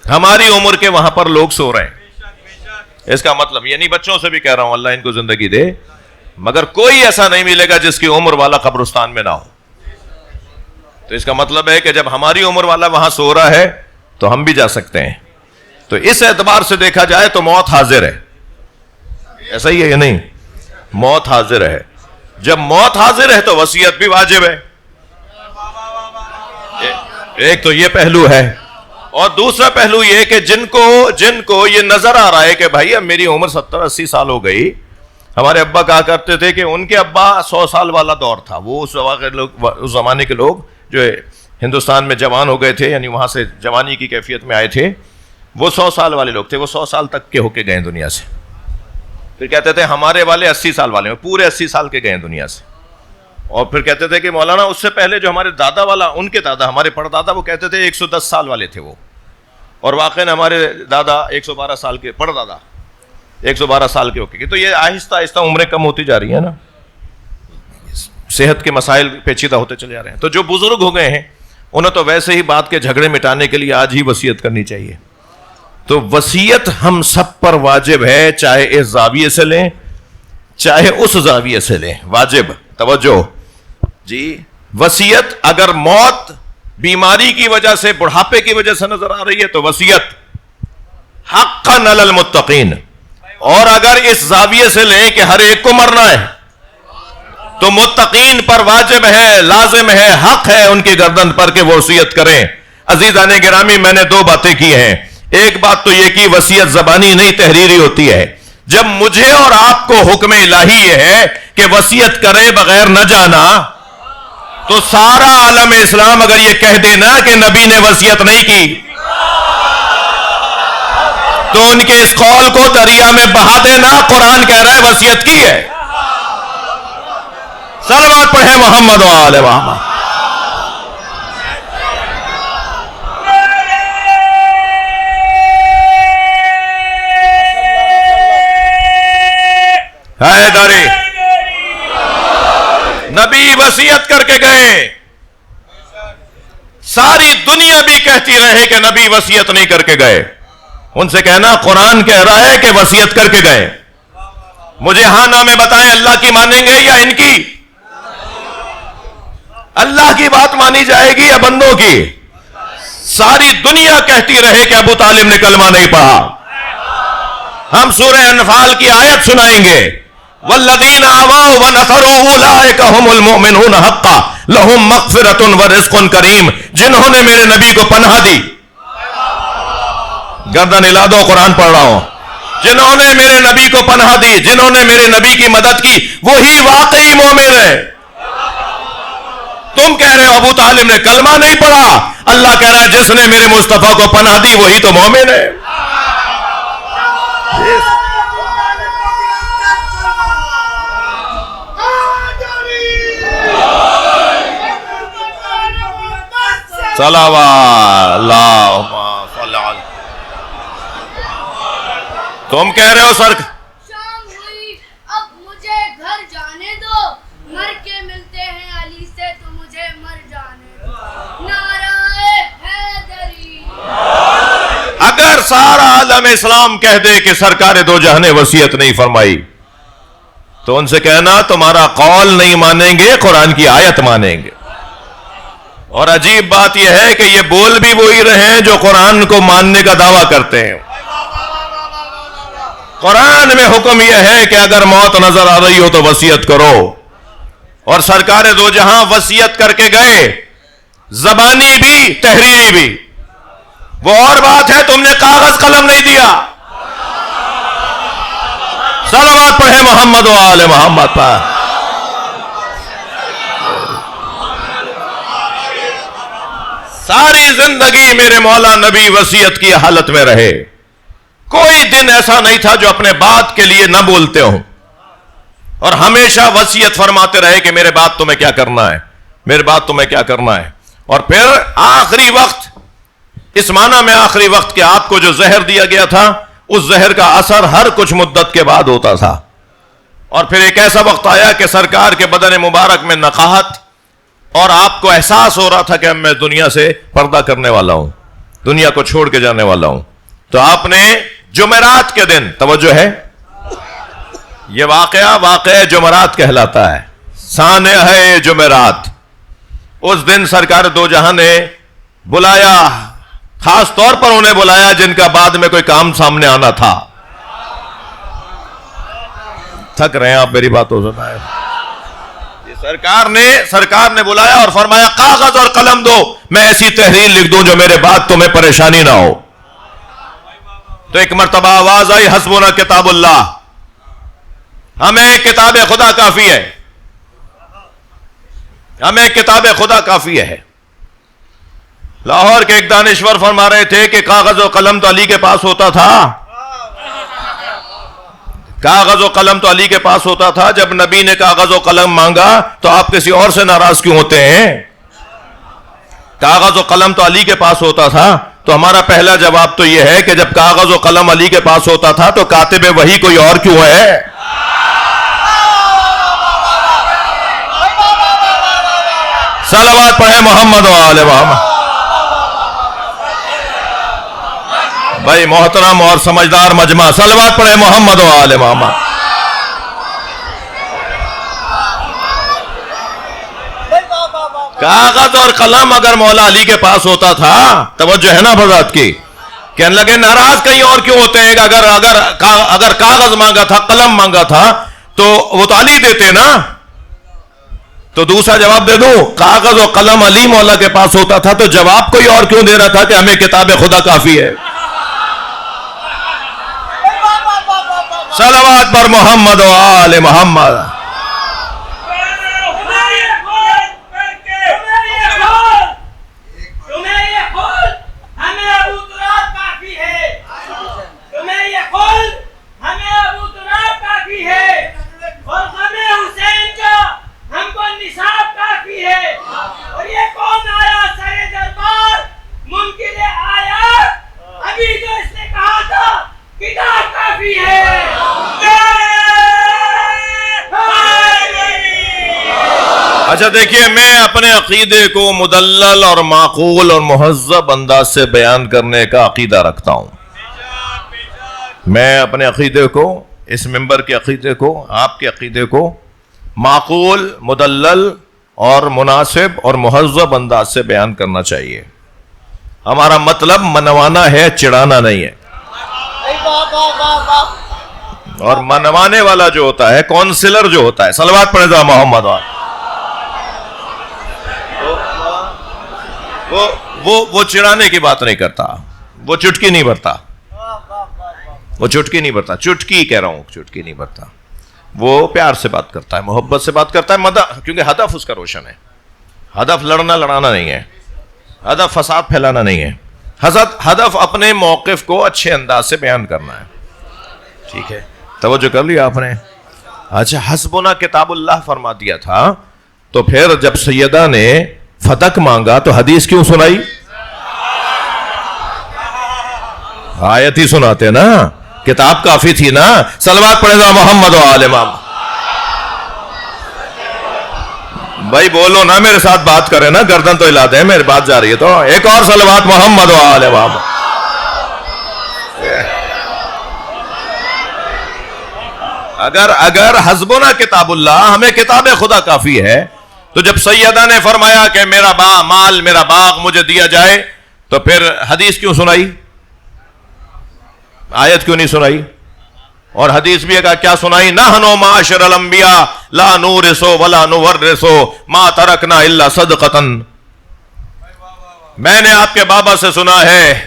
Speaker 2: ہماری عمر کے وہاں پر لوگ سو رہے ہیں، اس کا مطلب یعنی بچوں سے بھی کہہ رہا ہوں اللہ ان کو زندگی دے، مگر کوئی ایسا نہیں ملے گا جس کی عمر والا قبرستان میں نہ ہو۔ تو اس کا مطلب ہے کہ جب ہماری عمر والا وہاں سو رہا ہے تو ہم بھی جا سکتے ہیں۔ تو اس اعتبار سے دیکھا جائے تو موت حاضر ہے، ایسا ہی ہے یا نہیں؟ موت حاضر ہے۔ جب موت حاضر ہے تو وصیت بھی واجب ہے۔ ایک تو یہ پہلو ہے، اور دوسرا پہلو یہ کہ جن کو یہ نظر آ رہا ہے کہ بھائی اب میری عمر 70-80 سال ہو گئی۔ ہمارے ابا کہا کرتے تھے کہ ان کے ابا 100 سال والا دور تھا، وہ اس زمانے کے لوگ جو ہندوستان میں جوان ہو گئے تھے، یعنی وہاں سے جوانی کی کیفیت میں آئے تھے، وہ 100 سال والے لوگ تھے، وہ 100 سال تک کے ہو کے گئے دنیا سے۔ پھر کہتے تھے ہمارے والے 80 سال والے ہیں، پورے 80 سال کے گئے دنیا سے۔ اور پھر کہتے تھے کہ مولانا اس سے پہلے جو ہمارے دادا والا، ان کے دادا، ہمارے پردادا، وہ کہتے تھے 110 سال والے تھے وہ، اور واقعی ہمارے دادا 112 سال کے، پردادا 112 سال کے ہو کے۔ تو یہ آہستہ آہستہ عمریں کم ہوتی جا رہی ہیں نا، صحت کے مسائل پیچیدہ ہوتے چلے جا رہے ہیں۔ تو جو بزرگ ہو گئے ہیں انہیں تو ویسے ہی بات کے جھگڑے مٹانے کے لیے آج ہی وصیت کرنی چاہیے. تو وصیت ہم سب پر واجب ہے, چاہے اس زاویے سے لیں چاہے اس زاویے سے لیں, واجب. توجہ جی, وصیت اگر موت بیماری کی وجہ سے, بڑھاپے کی وجہ سے نظر آ رہی ہے تو وصیت حقا علی المتقین. اور اگر اس زاویے سے لیں کہ ہر ایک کو مرنا ہے تو متقین پر واجب ہے, لازم ہے, حق ہے ان کی گردن پر کہ وہ وصیت کریں. عزیزان گرامی, میں نے دو باتیں کی ہیں. ایک بات تو یہ کہ وصیت زبانی نہیں تحریری ہوتی ہے. جب مجھے اور آپ کو حکم الہی یہ ہے کہ وصیت کرے بغیر نہ جانا, تو سارا عالم اسلام اگر یہ کہہ دے نا کہ نبی نے وصیت نہیں کی تو ان کے اس قول کو دریا میں بہا دینا. قرآن کہہ رہا ہے وصیت کی ہے. صلوات پڑھیں محمد و آل محمد. حیدری نبی وصیت کر کے گئے, ساری دنیا بھی کہتی رہے کہ نبی وصیت نہیں کر کے گئے. ان سے کہنا قرآن کہہ رہا ہے کہ وصیت کر کے گئے. مجھے ہاں نہ میں بتائیں, اللہ کی مانیں گے یا ان کی؟ اللہ کی بات مانی جائے گی یا بندوں کی؟ ساری دنیا کہتی رہے کہ ابو طالب نے کلمہ نہیں پڑھا. ہم سورہ انفال کی آیت سنائیں گے, والذین آووا ونصروا اولئک هم المؤمنون حقا لهم مغفرۃ ورزق کریم. جنہوں نے میرے نبی کو پناہ دی, گردن ہلا دو, قرآن پڑھ رہا ہوں. جنہوں نے میرے نبی کو پناہ دی, جنہوں نے میرے نبی کی مدد کی, وہی واقعی مومن ہے. تم کہہ رہے ہو ابو طالب نے کلمہ نہیں پڑھا, اللہ کہہ رہا ہے جس نے میرے مصطفیٰ کو پناہ دی وہی تو مومن ہے. صلوات اللہ. تم کہہ رہے ہو سر
Speaker 1: شام ہوئی, اب مجھے گھر جانے دو, مر کے ملتے ہیں علی سے تو مجھے مر جانے دو. نعرہ حیدری.
Speaker 2: اگر سارا عالم اسلام کہہ دے کہ سرکار دو جہاں نے وصیت نہیں فرمائی تو ان سے کہنا تمہارا قول نہیں مانیں گے, قرآن کی آیت مانیں گے. اور عجیب بات یہ ہے کہ یہ بول بھی وہی رہے ہیں جو قرآن کو ماننے کا دعویٰ کرتے ہیں. قرآن میں حکم یہ ہے کہ اگر موت نظر آ رہی ہو تو وصیت کرو, اور سرکار دو جہاں وصیت کر کے گئے, زبانی بھی تحریری بھی. وہ اور بات ہے تم نے کاغذ قلم نہیں دیا. صلوات پڑھیں محمد و آل محمد پر. ساری زندگی میرے مولا نبی وصیت کی حالت میں رہے. کوئی دن ایسا نہیں تھا جو اپنے بات کے لیے نہ بولتے ہوں, اور ہمیشہ وصیت فرماتے رہے کہ میرے بات تمہیں کیا کرنا ہے, میرے بات تمہیں کیا کرنا ہے. اور پھر آخری وقت, اس معنی میں آخری وقت کہ آپ کو جو زہر دیا گیا تھا اس زہر کا اثر ہر کچھ مدت کے بعد ہوتا تھا. اور پھر ایک ایسا وقت آیا کہ سرکار کے بدن مبارک میں نقاہت, اور آپ کو احساس ہو رہا تھا کہ میں دنیا سے پردہ کرنے والا ہوں, دنیا کو چھوڑ کے جانے والا ہوں. تو آپ نے جمعرات کے دن, توجہ ہے یہ واقعہ جمعرات کہلاتا ہے, سانحہ ہے جمعرات. اس دن سرکار دو جہاں نے بلایا, خاص طور پر انہیں بلایا جن کا بعد میں کوئی کام سامنے آنا تھا. تھک رہے ہیں آپ میری باتوں سے؟ سرکار نے بلایا اور فرمایا کاغذ اور قلم دو, میں ایسی تحریر لکھ دوں جو میرے بعد تمہیں پریشانی نہ ہو. تو ایک مرتبہ آواز آئی, حسبنا کتاب اللہ, ہمیں کتاب خدا کافی ہے, ہمیں کتاب خدا کافی ہے. لاہور کے ایک دانشور فرما رہے تھے کہ کاغذ و قلم تو علی کے پاس ہوتا تھا, کاغذ و قلم تو علی کے پاس ہوتا تھا. جب نبی نے کاغذ و قلم مانگا تو آپ کسی اور سے ناراض کیوں ہوتے ہیں؟ کاغذ و قلم تو علی کے پاس ہوتا تھا. تو ہمارا پہلا جواب تو یہ ہے کہ جب کاغذ و قلم علی کے پاس ہوتا تھا تو کاتب وحی کوئی اور کیوں ہے؟ صلوات پڑھے محمد و آل محمد. بھائی محترم اور سمجھدار مجمع، صلوات پڑھے محمد و آل محمد. کاغذ اور قلم اگر مولا علی کے پاس ہوتا تھا، توجہ ہے نا حضرات کی، کہنے لگے ناراض کہیں اور کیوں ہوتے ہیں؟ اگر کاغذ مانگا تھا، قلم مانگا تھا تو وہ تو علی دیتے نا. تو دوسرا جواب دے دوں، کاغذ و قلم علی مولا کے پاس ہوتا تھا تو جواب کوئی اور کیوں دے رہا تھا کہ ہمیں کتاب خدا کافی ہے؟ صلوات پر محمد و آل محمد. اچھا دیکھیے، میں اپنے عقیدے کو مدلل اور معقول اور مہذب انداز سے بیان کرنے کا عقیدہ رکھتا ہوں. میں اپنے عقیدے کو، اس ممبر کے عقیدے کو، آپ کے عقیدے کو معقول، مدلل اور مناسب اور مہذب انداز سے بیان کرنا چاہیے. ہمارا مطلب منوانا ہے، چڑھانا نہیں ہے. اور منوانے والا جو ہوتا ہے، کونسلر جو ہوتا ہے، صلوات پڑھے ذرا محمد وال، وہ چڑھانے کی بات نہیں کرتا، وہ چٹکی نہیں بھرتا، وہ چٹکی نہیں بھرتا، چٹکی کہہ رہا ہوں، چٹکی نہیں بھرتا. وہ پیار سے بات کرتا ہے، محبت سے بات کرتا ہے، کیونکہ ہدف اس کا روشن ہے. ہدف لڑنا لڑانا نہیں ہے، ہدف فساد پھیلانا نہیں ہے. ہدف اپنے موقف کو اچھے انداز سے بیان کرنا ہے. ٹھیک ہے، توجہ کر لیا آپ نے. اچھا، حسبنا کتاب اللہ فرما دیا تھا، تو پھر جب سیدہ نے فتق مانگا تو حدیث کیوں سنائی؟ آیت ہی سناتے نا، کتاب کافی تھی نا. صلوات پڑھے ذرا محمد و آل محمد. بھائی بولو نا، میرے ساتھ بات کرے نا، گردن تو ہلا دیں، میری بات جا رہی ہے تو ایک اور صلوات محمد و آل محمد. اگر حسبنا کتاب اللہ، ہمیں کتاب خدا کافی ہے، تو جب سیدہ نے فرمایا کہ میرا مال، میرا باغ مجھے دیا جائے، تو پھر حدیث کیوں سنائی؟ آیت کیوں نہیں سنائی؟ اور حدیث بھی کیا سنائی؟ نحنو معاشر الانبیاء لا نورثو ولا نورثو ما ترکنا الا صدقۃ. میں نے آپ کے بابا سے سنا ہے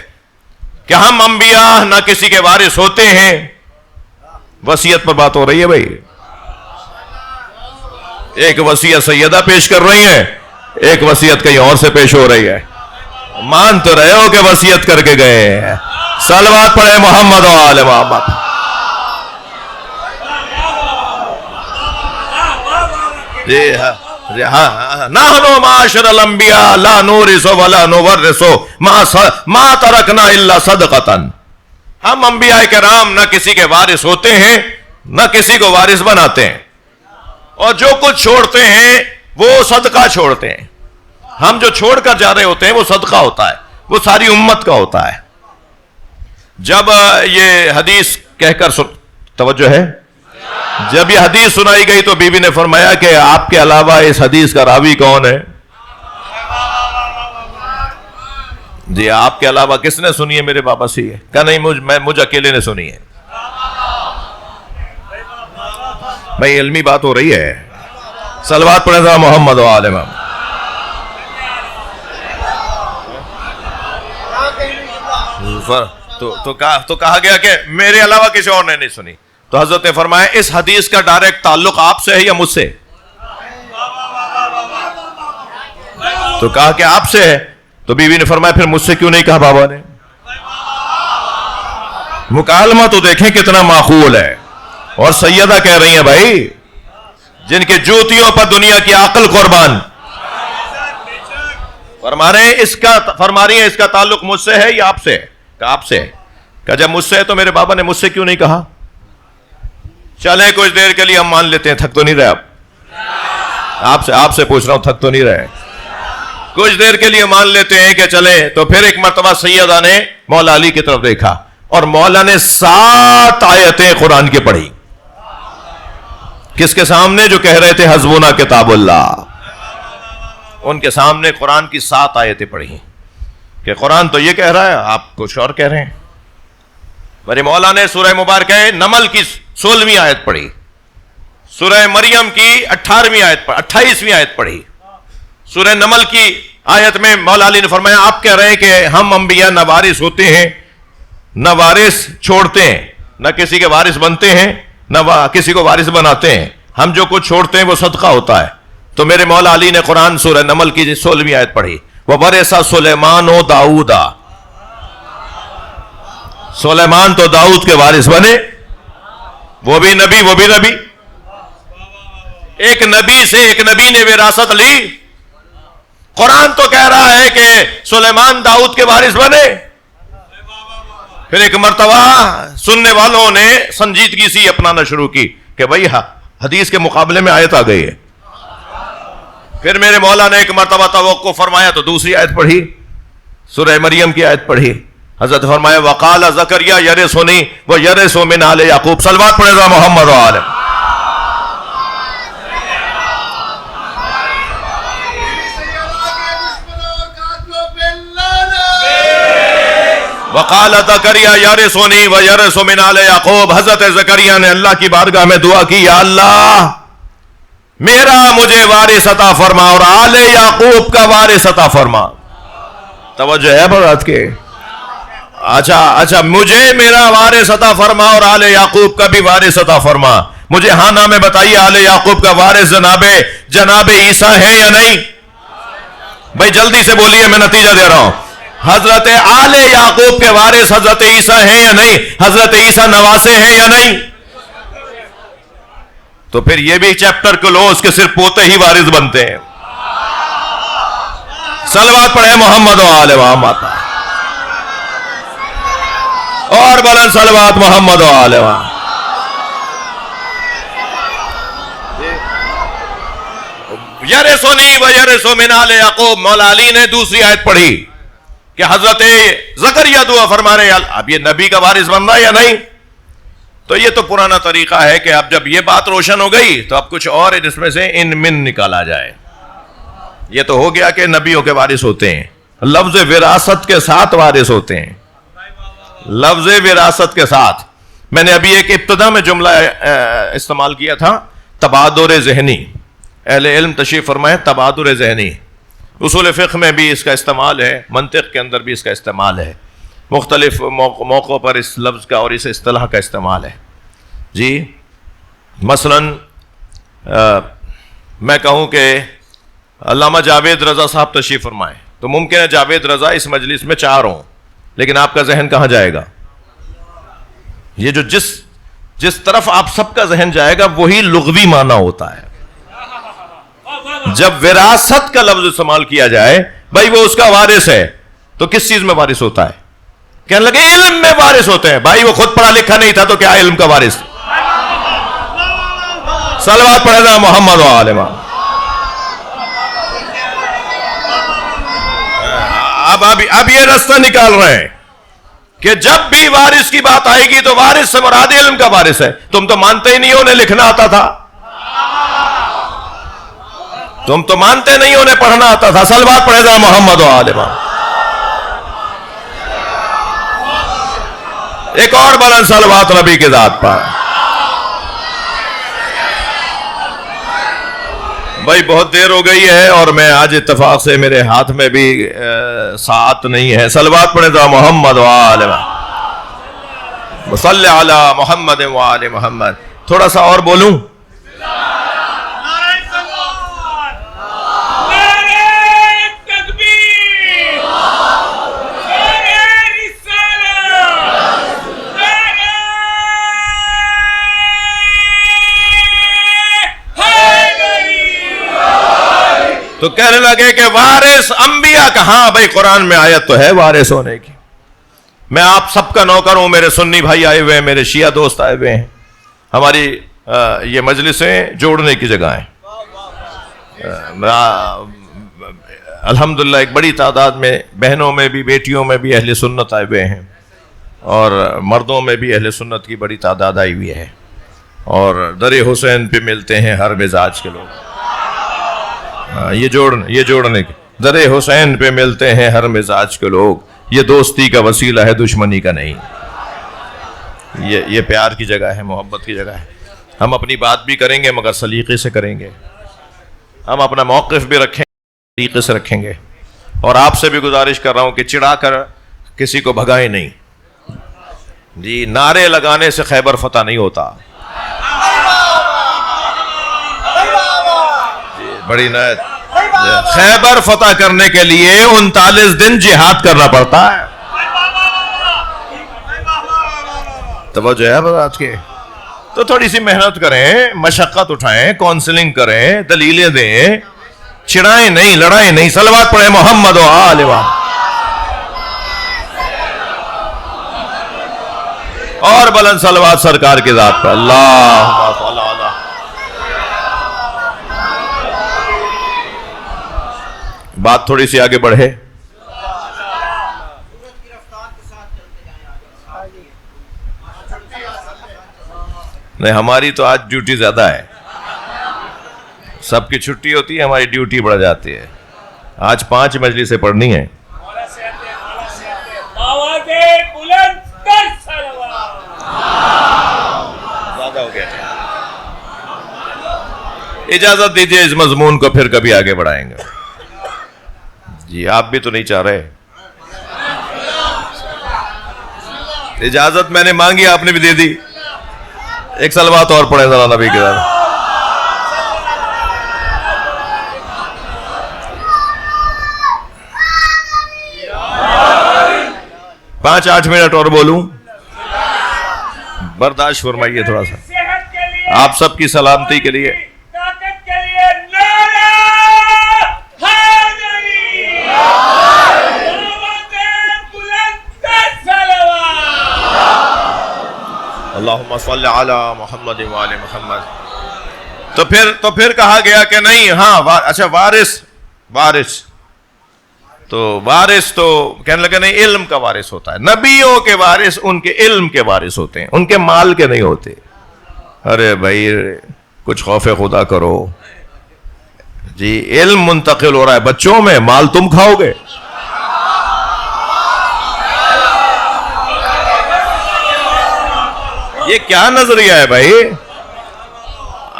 Speaker 2: کہ ہم انبیاء نہ کسی کے وارث ہوتے ہیں. وصیت پر بات ہو رہی ہے بھائی. ایک وصیت سیدہ پیش کر رہی ہے، ایک وصیت کہیں اور سے پیش ہو رہی ہے. مان تو رہے ہو کہ وصیت کر کے گئے ہیں. صلوات پڑھے محمد و آل محمد. جی ہاں، نحنو معاشر الانبیاء لا نورث ولا نورث ما ترکنا الا صدقۃ. ہم انبیاء کرام نہ کسی کے وارث ہوتے ہیں، نہ کسی کو وارث بناتے ہیں، اور جو کچھ چھوڑتے ہیں وہ صدقہ چھوڑتے ہیں. ہم جو چھوڑ کر جا رہے ہوتے ہیں وہ صدقہ ہوتا ہے، وہ ساری امت کا ہوتا ہے. جب یہ حدیث کہہ کر توجہ ہے، جب یہ حدیث سنائی گئی تو بی بی نے فرمایا کہ آپ کے علاوہ اس حدیث کا راوی کون ہے؟ جی آپ کے علاوہ کس نے سنی ہے میرے بابا سے؟ کہا نہیں، مجھ اکیلے نے سنی ہے. بھائی علمی بات ہو رہی ہے. صلوات پڑھیں ذرا محمد و آل محمد. تو کہا گیا کہ میرے علاوہ کسی اور نے نہیں سنی. تو حضرت نے فرمایا اس حدیث کا ڈائریکٹ تعلق آپ سے ہے یا مجھ سے؟ تو کہا کہ آپ سے ہے. تو بیوی نے فرمایا پھر مجھ سے کیوں نہیں کہا بابا نے؟ مکالمہ تو دیکھیں کتنا معقول ہے. اور سیدہ کہہ رہی ہیں بھائی جن کے جوتیوں پر دنیا کی عقل قربان، فرما رہی ہیں اس کا تعلق مجھ سے ہے یا آپ سے ہے؟ کہ آپ سے ہے. کہ جب مجھ سے ہے تو میرے بابا نے مجھ سے کیوں نہیں کہا؟ چلیں کچھ دیر کے لیے ہم مان لیتے ہیں. تھک تو نہیں رہے آپ سے پوچھ رہا ہوں، تھک تو نہیں رہے؟ کچھ دیر کے لیے مان لیتے ہیں کہ چلیں. تو پھر ایک مرتبہ سیدہ نے مولا علی کی طرف دیکھا اور مولا نے 7 آیتیں قرآن کی پڑھی. کس کے سامنے؟ جو کہہ رہے تھے حسبنا کتاب اللہ. ان کے سامنے قرآن کی 7 آیتیں پڑھی کہ قرآن تو یہ کہہ رہا ہے، آپ کچھ اور کہہ رہے ہیں. میرے مولا نے سورہ مبارکہ نمل کی 16ویں آیت پڑھی، سورہ مریم کی 18ویں آیت پر 28ویں آیت پڑھی. سورہ نمل کی آیت میں مولا علی نے فرمایا آپ کہہ رہے ہیں کہ ہم انبیاء نہ وارث ہوتے ہیں نہ وارث چھوڑتے ہیں، نہ کسی کے وارث بنتے ہیں نہ کسی کو وارث بناتے ہیں، ہم جو کچھ چھوڑتے ہیں وہ صدقہ ہوتا ہے. تو میرے مولا علی نے قرآن سورہ نمل کی 16ویں آیت پڑھی، وَوَرِثَ سُلَيْمَانُ دَاؤُدَ. سلیمان تو داؤد کے وارث بنے، وہ بھی نبی. ایک نبی سے ایک نبی نے وراثت لی. قرآن تو کہہ رہا ہے کہ سلیمان داؤد کے وارث بنے. پھر ایک مرتبہ سننے والوں نے سنجیدگی سے اپنانا شروع کی کہ بھئی حدیث کے مقابلے میں آیت آ گئی ہے. پھر میرے مولا نے ایک مرتبہ توقف فرمایا تو دوسری آیت پڑھی، سورہ مریم کی آیت پڑھی. حضرت فرمایا وقال زکریا یرثنی و یرث من آل یعقوب. صلوات پڑھے گا محمد و آل. وقال زکریا یرثنی و یرث من آل یعقوب. حضرت زکریا نے اللہ کی بارگاہ میں دعا کی، یا اللہ میرا مجھے وارث عطا فرما اور آل یعقوب کا وارث عطا فرما. توجہ ہے بات کے؟ اچھا مجھے میرا وارث عطا فرما اور آل یعقوب کا بھی وارث عطا فرما. مجھے ہاں نام میں بتائیے آل یعقوب کا وارث جناب عیسیٰ ہے یا نہیں؟ بھائی جلدی سے بولیے، میں نتیجہ دے رہا ہوں. حضرت آل یعقوب کے وارث حضرت عیسیٰ ہیں یا نہیں؟ حضرت عیسیٰ نواسے ہیں یا نہیں؟ تو پھر یہ بھی چیپٹر کلوز کہ صرف پوتے ہی وارث بنتے ہیں. صلوات پڑھے محمد و آل محمد. اور بلند صلوات محمد و آل محمد. یرثنی و یرث من آل یعقوب. مولا علی نے دوسری آیت پڑھی کہ حضرت زکریا دعا فرما رہے اب یہ نبی کا وارث بن رہا ہے یا نہیں. تو یہ تو پرانا طریقہ ہے کہ اب جب یہ بات روشن ہو گئی تو اب کچھ اور اس میں سے ان من نکالا جائے. یہ تو ہو گیا کہ نبیوں کے وارث ہوتے ہیں، لفظ وراثت کے ساتھ وارث ہوتے ہیں، لفظ وراثت کے ساتھ. میں نے ابھی ایک ابتدا میں جملہ استعمال کیا تھا، تبادر ذہنی. اہل علم تشریف فرمائے تبادر ذہنی. اصول فقہ میں بھی اس کا استعمال ہے، منطق کے اندر بھی اس کا استعمال ہے، مختلف موقعوں پر اس لفظ کا اور اس اصطلاح کا استعمال ہے. جی مثلا میں کہوں کہ علامہ جاوید رضا صاحب تشریف فرمائیں تو ممکن ہے جاوید رضا اس مجلس میں 4 ہوں، لیکن آپ کا ذہن کہاں جائے گا؟ یہ جو جس طرف آپ سب کا ذہن جائے گا وہی لغوی معنی ہوتا ہے. جب وراثت کا لفظ استعمال کیا جائے بھائی وہ اس کا وارث ہے تو کس چیز میں وارث ہوتا ہے؟ کہنے لگے علم میں وارث ہوتے ہیں. بھائی وہ خود پڑھا لکھا نہیں تھا تو کیا علم کا وارث؟ صلوات پڑھے گا محمد و آل محمد. اب یہ رستہ نکال رہے ہیں کہ جب بھی وارث کی بات آئے گی تو وارث سے مراد علم کا وارث ہے. تم تو مانتے ہی نہیں انہیں لکھنا آتا تھا، تم تو مانتے نہیں انہیں پڑھنا آتا تھا. صلوات پڑھے گا محمد و آل محمد. ایک اور بلند صلوات نبی کی ذات پر. بھائی بہت دیر ہو گئی ہے اور میں آج اتفاق سے میرے ہاتھ میں بھی ساعت نہیں ہے. صلوات پڑھے گا محمد و آل محمد. صلی علی محمد و آل محمد. تھوڑا سا اور بولوں؟ تو کہنے لگے کہ وارث انبیاء کہاں؟ بھائی قرآن میں آیت تو ہے وارث ہونے کی. میں آپ سب کا نوکر ہوں. میرے سنی بھائی آئے ہوئے ہیں، میرے شیعہ دوست آئے ہوئے ہیں. ہماری یہ مجلسیں جوڑنے کی جگہ ہیں. الحمدللہ ایک بڑی تعداد میں بہنوں میں بھی بیٹیوں میں بھی اہل سنت آئے ہوئے ہیں، اور مردوں میں بھی اہل سنت کی بڑی تعداد آئی ہوئی ہے، اور در حسین پہ ملتے ہیں ہر مزاج کے لوگ. یہ جوڑنے کے در حسین پہ ملتے ہیں ہر مزاج کے لوگ، یہ دوستی کا وسیلہ ہے دشمنی کا نہیں. یہ پیار کی جگہ ہے، محبت کی جگہ ہے. ہم اپنی بات بھی کریں گے مگر سلیقے سے کریں گے، ہم اپنا موقف بھی رکھیں طریقے سے رکھیں گے. اور آپ سے بھی گزارش کر رہا ہوں کہ چڑھا کر کسی کو بھگائیں نہیں جی. نعرے لگانے سے خیبر فتح نہیں ہوتا جی. بڑی نعت خیبر فتح کرنے کے لیے 39 دن جہاد کرنا پڑتا ہے. توجہ ہے بات کے تو تھوڑی سی محنت کریں، مشقت اٹھائیں، کونسلنگ کریں، دلیلیں دیں، چڑھائیں نہیں، لڑائیں نہیں. صلوات پڑھیں محمد و آل و اور بلند صلوات سرکار کی ذات پر. اللہ بات تھوڑی سی آگے بڑھے. نہیں، ہماری تو آج ڈیوٹی زیادہ ہے، سب کی چھٹی ہوتی ہے، ہماری ڈیوٹی بڑھ جاتی ہے. آج 5 مجلسیں پڑھنی ہیں. زیادہ ہو گیا. اجازت دیجیے اس مضمون کو پھر کبھی آگے بڑھائیں گے جی. آپ بھی تو نہیں چاہ رہے. اجازت میں نے مانگی، آپ نے بھی دے دی. ایک صلوات اور پڑھیں ذرا نبی کے ساتھ. پانچ 8 منٹ اور بولوں، برداشت فرمائیے تھوڑا سا آپ سب کی سلامتی کے لیے. اللہم صلی علی محمد و آل محمد. تو پھر کہا گیا کہ نہیں، ہاں اچھا وارث تو کہنے لگے نہیں، علم کا وارث ہوتا ہے. نبیوں کے وارث ان کے علم کے وارث ہوتے ہیں، ان کے مال کے نہیں ہوتے. ارے بھائی کچھ خوف خدا کرو جی. علم منتقل ہو رہا ہے بچوں میں، مال تم کھاؤ گے. یہ کیا نظریہ ہے بھائی؟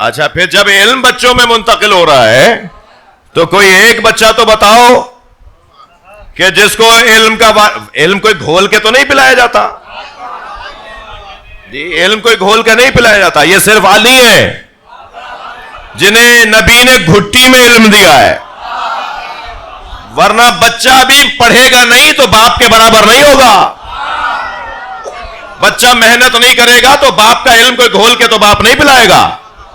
Speaker 2: اچھا پھر جب علم بچوں میں منتقل ہو رہا ہے تو کوئی ایک بچہ تو بتاؤ کہ جس کو علم کوئی گھول کے تو نہیں پلایا جاتا جی. علم کوئی گھول کے نہیں پلایا جاتا. یہ صرف علی ہیں جنہیں نبی نے گھٹی میں علم دیا ہے، ورنہ بچہ بھی پڑھے گا نہیں تو باپ کے برابر نہیں ہوگا. بچہ محنت نہیں کرے گا تو باپ کا علم کوئی گھول کے تو باپ نہیں پلائے گا.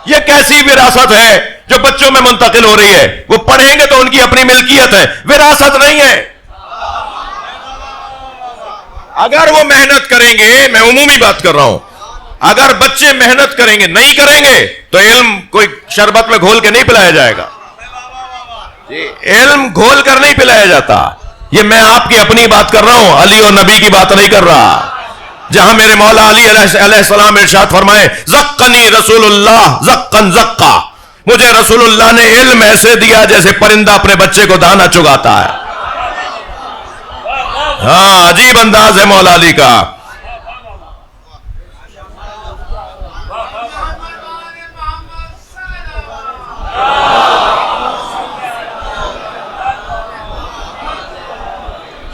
Speaker 2: یہ کیسی وراثت ہے جو بچوں میں منتقل ہو رہی ہے؟ وہ پڑھیں گے تو ان کی اپنی ملکیت ہے، وراثت نہیں ہے. اگر وہ محنت کریں گے، میں عمومی بات کر رہا ہوں، اگر بچے محنت کریں گے، نہیں کریں گے تو علم کوئی شربت میں گھول کے نہیں پلایا جائے گا. علم گھول کر نہیں پلایا جاتا. یہ میں آپ کی اپنی بات کر رہا ہوں، علی اور نبی کی بات نہیں کر رہا. جہاں میرے مولا علی علیہ السلام ارشاد فرمائے، زقنی رسول اللہ زقن زقا، مجھے رسول اللہ نے علم ایسے دیا جیسے پرندہ اپنے بچے کو دانا چگاتا ہے. ہاں عجیب انداز ہے مولا علی کا.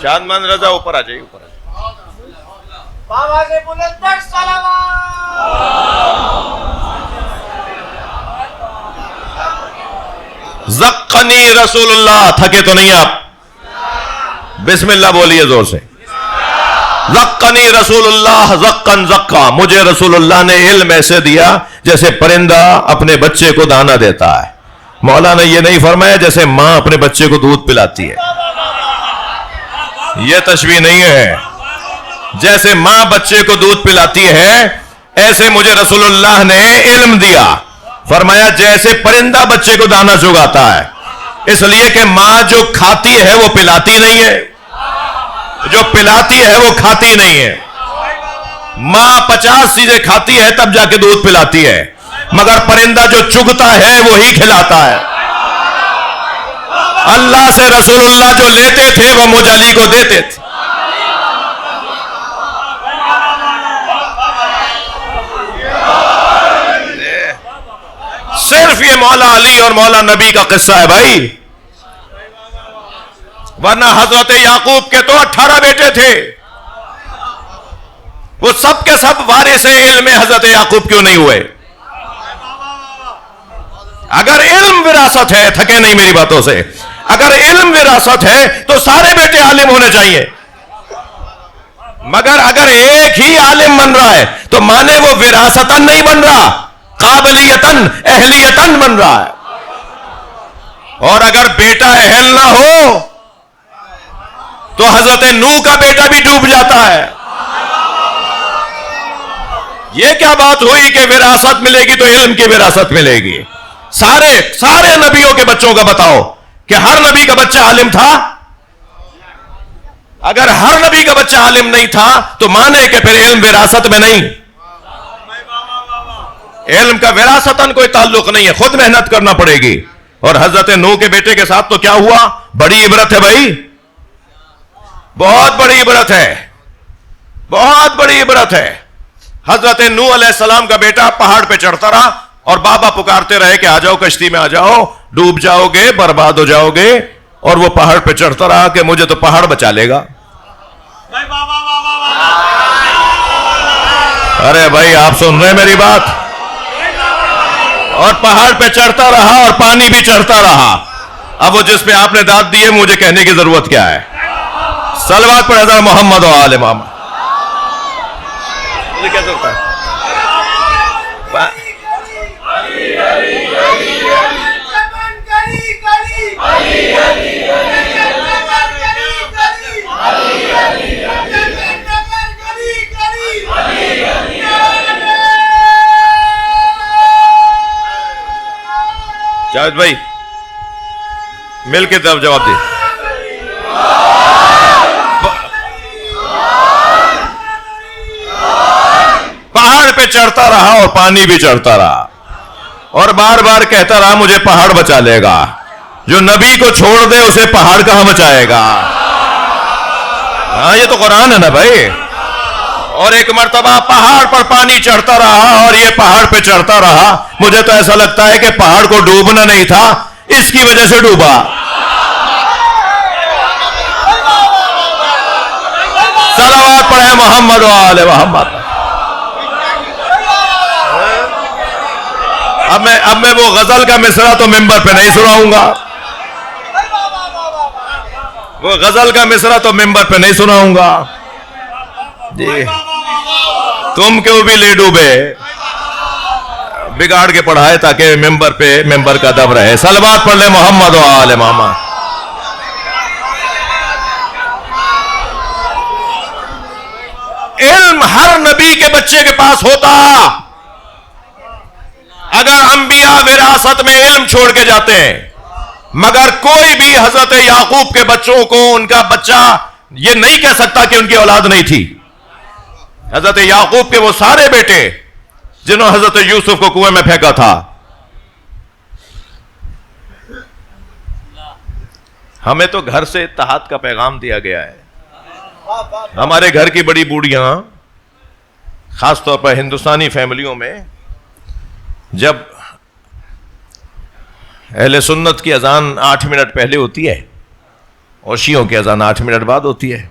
Speaker 2: شادمان رضا اوپر آ جائیے، اوپر آ جائیے.
Speaker 3: بابا سے بلندر صلوات.
Speaker 2: زقنی رسول اللہ. تھکے تو نہیں آپ؟ بسم اللہ بولیے زور سے. زقنی رسول اللہ زقن زقا، مجھے رسول اللہ نے علم ایسے دیا جیسے پرندہ اپنے بچے کو دانا دیتا ہے. مولا نے یہ نہیں فرمایا جیسے ماں اپنے بچے کو دودھ پلاتی ہے، یہ تشبیہ نہیں ہے. جیسے ماں بچے کو دودھ پلاتی ہے ایسے مجھے رسول اللہ نے علم دیا. فرمایا جیسے پرندہ بچے کو دانا چگاتا ہے. اس لیے کہ ماں جو کھاتی ہے وہ پلاتی نہیں ہے, جو پلاتی ہے وہ کھاتی نہیں ہے. ماں 50 چیزیں کھاتی ہے تب جا کے دودھ پلاتی ہے, مگر پرندہ جو چگتا ہے وہی کھلاتا ہے. اللہ سے رسول اللہ جو لیتے تھے وہ مجھ علی کو دیتے تھے. صرف یہ مولا علی اور مولا نبی کا قصہ ہے بھائی, ورنہ حضرت یعقوب کے تو 18 بیٹے تھے, وہ سب کے سب وارث علم حضرت یعقوب کیوں نہیں ہوئے؟ اگر علم وراثت ہے, تھکے نہیں میری باتوں سے, اگر علم وراثت ہے تو سارے بیٹے عالم ہونے چاہیے, مگر اگر ایک ہی عالم بن رہا ہے تو مانے وہ وراثتاً نہیں بن رہا, قابلیتاً اہلیتاً بن رہا ہے. اور اگر بیٹا اہل نہ ہو تو حضرت نوح کا بیٹا بھی ڈوب جاتا ہے. یہ کیا بات ہوئی کہ وراثت ملے گی تو علم کی وراثت ملے گی؟ سارے نبیوں کے بچوں کا بتاؤ کہ ہر نبی کا بچہ عالم تھا؟ اگر ہر نبی کا بچہ عالم نہیں تھا تو مانے کہ پھر علم وراثت میں نہیں, علم کا وراثتاً کوئی تعلق نہیں ہے, خود محنت کرنا پڑے گی. اور حضرت نوح کے بیٹے کے ساتھ تو کیا ہوا؟ بڑی عبرت ہے بھائی, بہت بڑی عبرت ہے, بہت بڑی عبرت ہے. حضرت نوح علیہ السلام کا بیٹا پہاڑ پہ چڑھتا رہا اور بابا پکارتے رہے کہ آ جاؤ کشتی میں آ جاؤ, ڈوب جاؤ گے, برباد ہو جاؤ گے. اور وہ پہاڑ پہ چڑھتا رہا کہ مجھے تو پہاڑ بچا لے گا. ارے بھائی آپ سن رہے ہیں میری بات؟ اور پہاڑ پہ چڑھتا رہا اور پانی بھی چڑھتا رہا. اب وہ جس پہ آپ نے داد دی ہے مجھے کہنے کی ضرورت کیا ہے؟ صلوات پر حضرت محمد و آل محمد. مجھے کیا ضرورت ہے؟ جاوید بھائی مل کے طرف جواب دے. پہاڑ پہ چڑھتا رہا اور پانی بھی چڑھتا رہا اور بار بار کہتا رہا مجھے پہاڑ بچا لے گا. جو نبی کو چھوڑ دے اسے پہاڑ کہاں بچائے گا؟ ہاں یہ تو قرآن ہے نا بھائی. اور ایک مرتبہ پہاڑ پر پانی چڑھتا رہا اور یہ پہاڑ پہ چڑھتا رہا. مجھے تو ایسا لگتا ہے کہ پہاڑ کو ڈوبنا نہیں تھا, اس کی وجہ سے ڈوبا. صلوات پڑھے محمد و آل محمد. اب میں وہ غزل کا مصرع تو ممبر پہ نہیں سناؤں گا, وہ غزل کا مصرع تو ممبر پہ نہیں سناؤں گا. جی تم کیوں بھی لے ڈوبے, بگاڑ کے پڑھائے تاکہ ممبر پہ ممبر کا دم رہے. صلوات پڑھ لے محمد و آل محمد. علم ہر نبی کے بچے کے پاس ہوتا. اگر انبیاء وراثت میں علم چھوڑ کے جاتے ہیں, مگر کوئی بھی حضرت یعقوب کے بچوں کو ان کا بچہ یہ نہیں کہہ سکتا کہ ان کی اولاد نہیں تھی. حضرت یعقوب کے وہ سارے بیٹے جنہوں حضرت یوسف کو کنویں میں پھینکا تھا, ہمیں تو گھر سے اتحاد کا پیغام دیا گیا ہے. ہمارے گھر کی بڑی بوڑھیاں خاص طور پر ہندوستانی فیملیوں میں جب اہل سنت کی اذان 8 منٹ پہلے ہوتی ہے اور شیعوں کی اذان 8 منٹ بعد ہوتی ہے,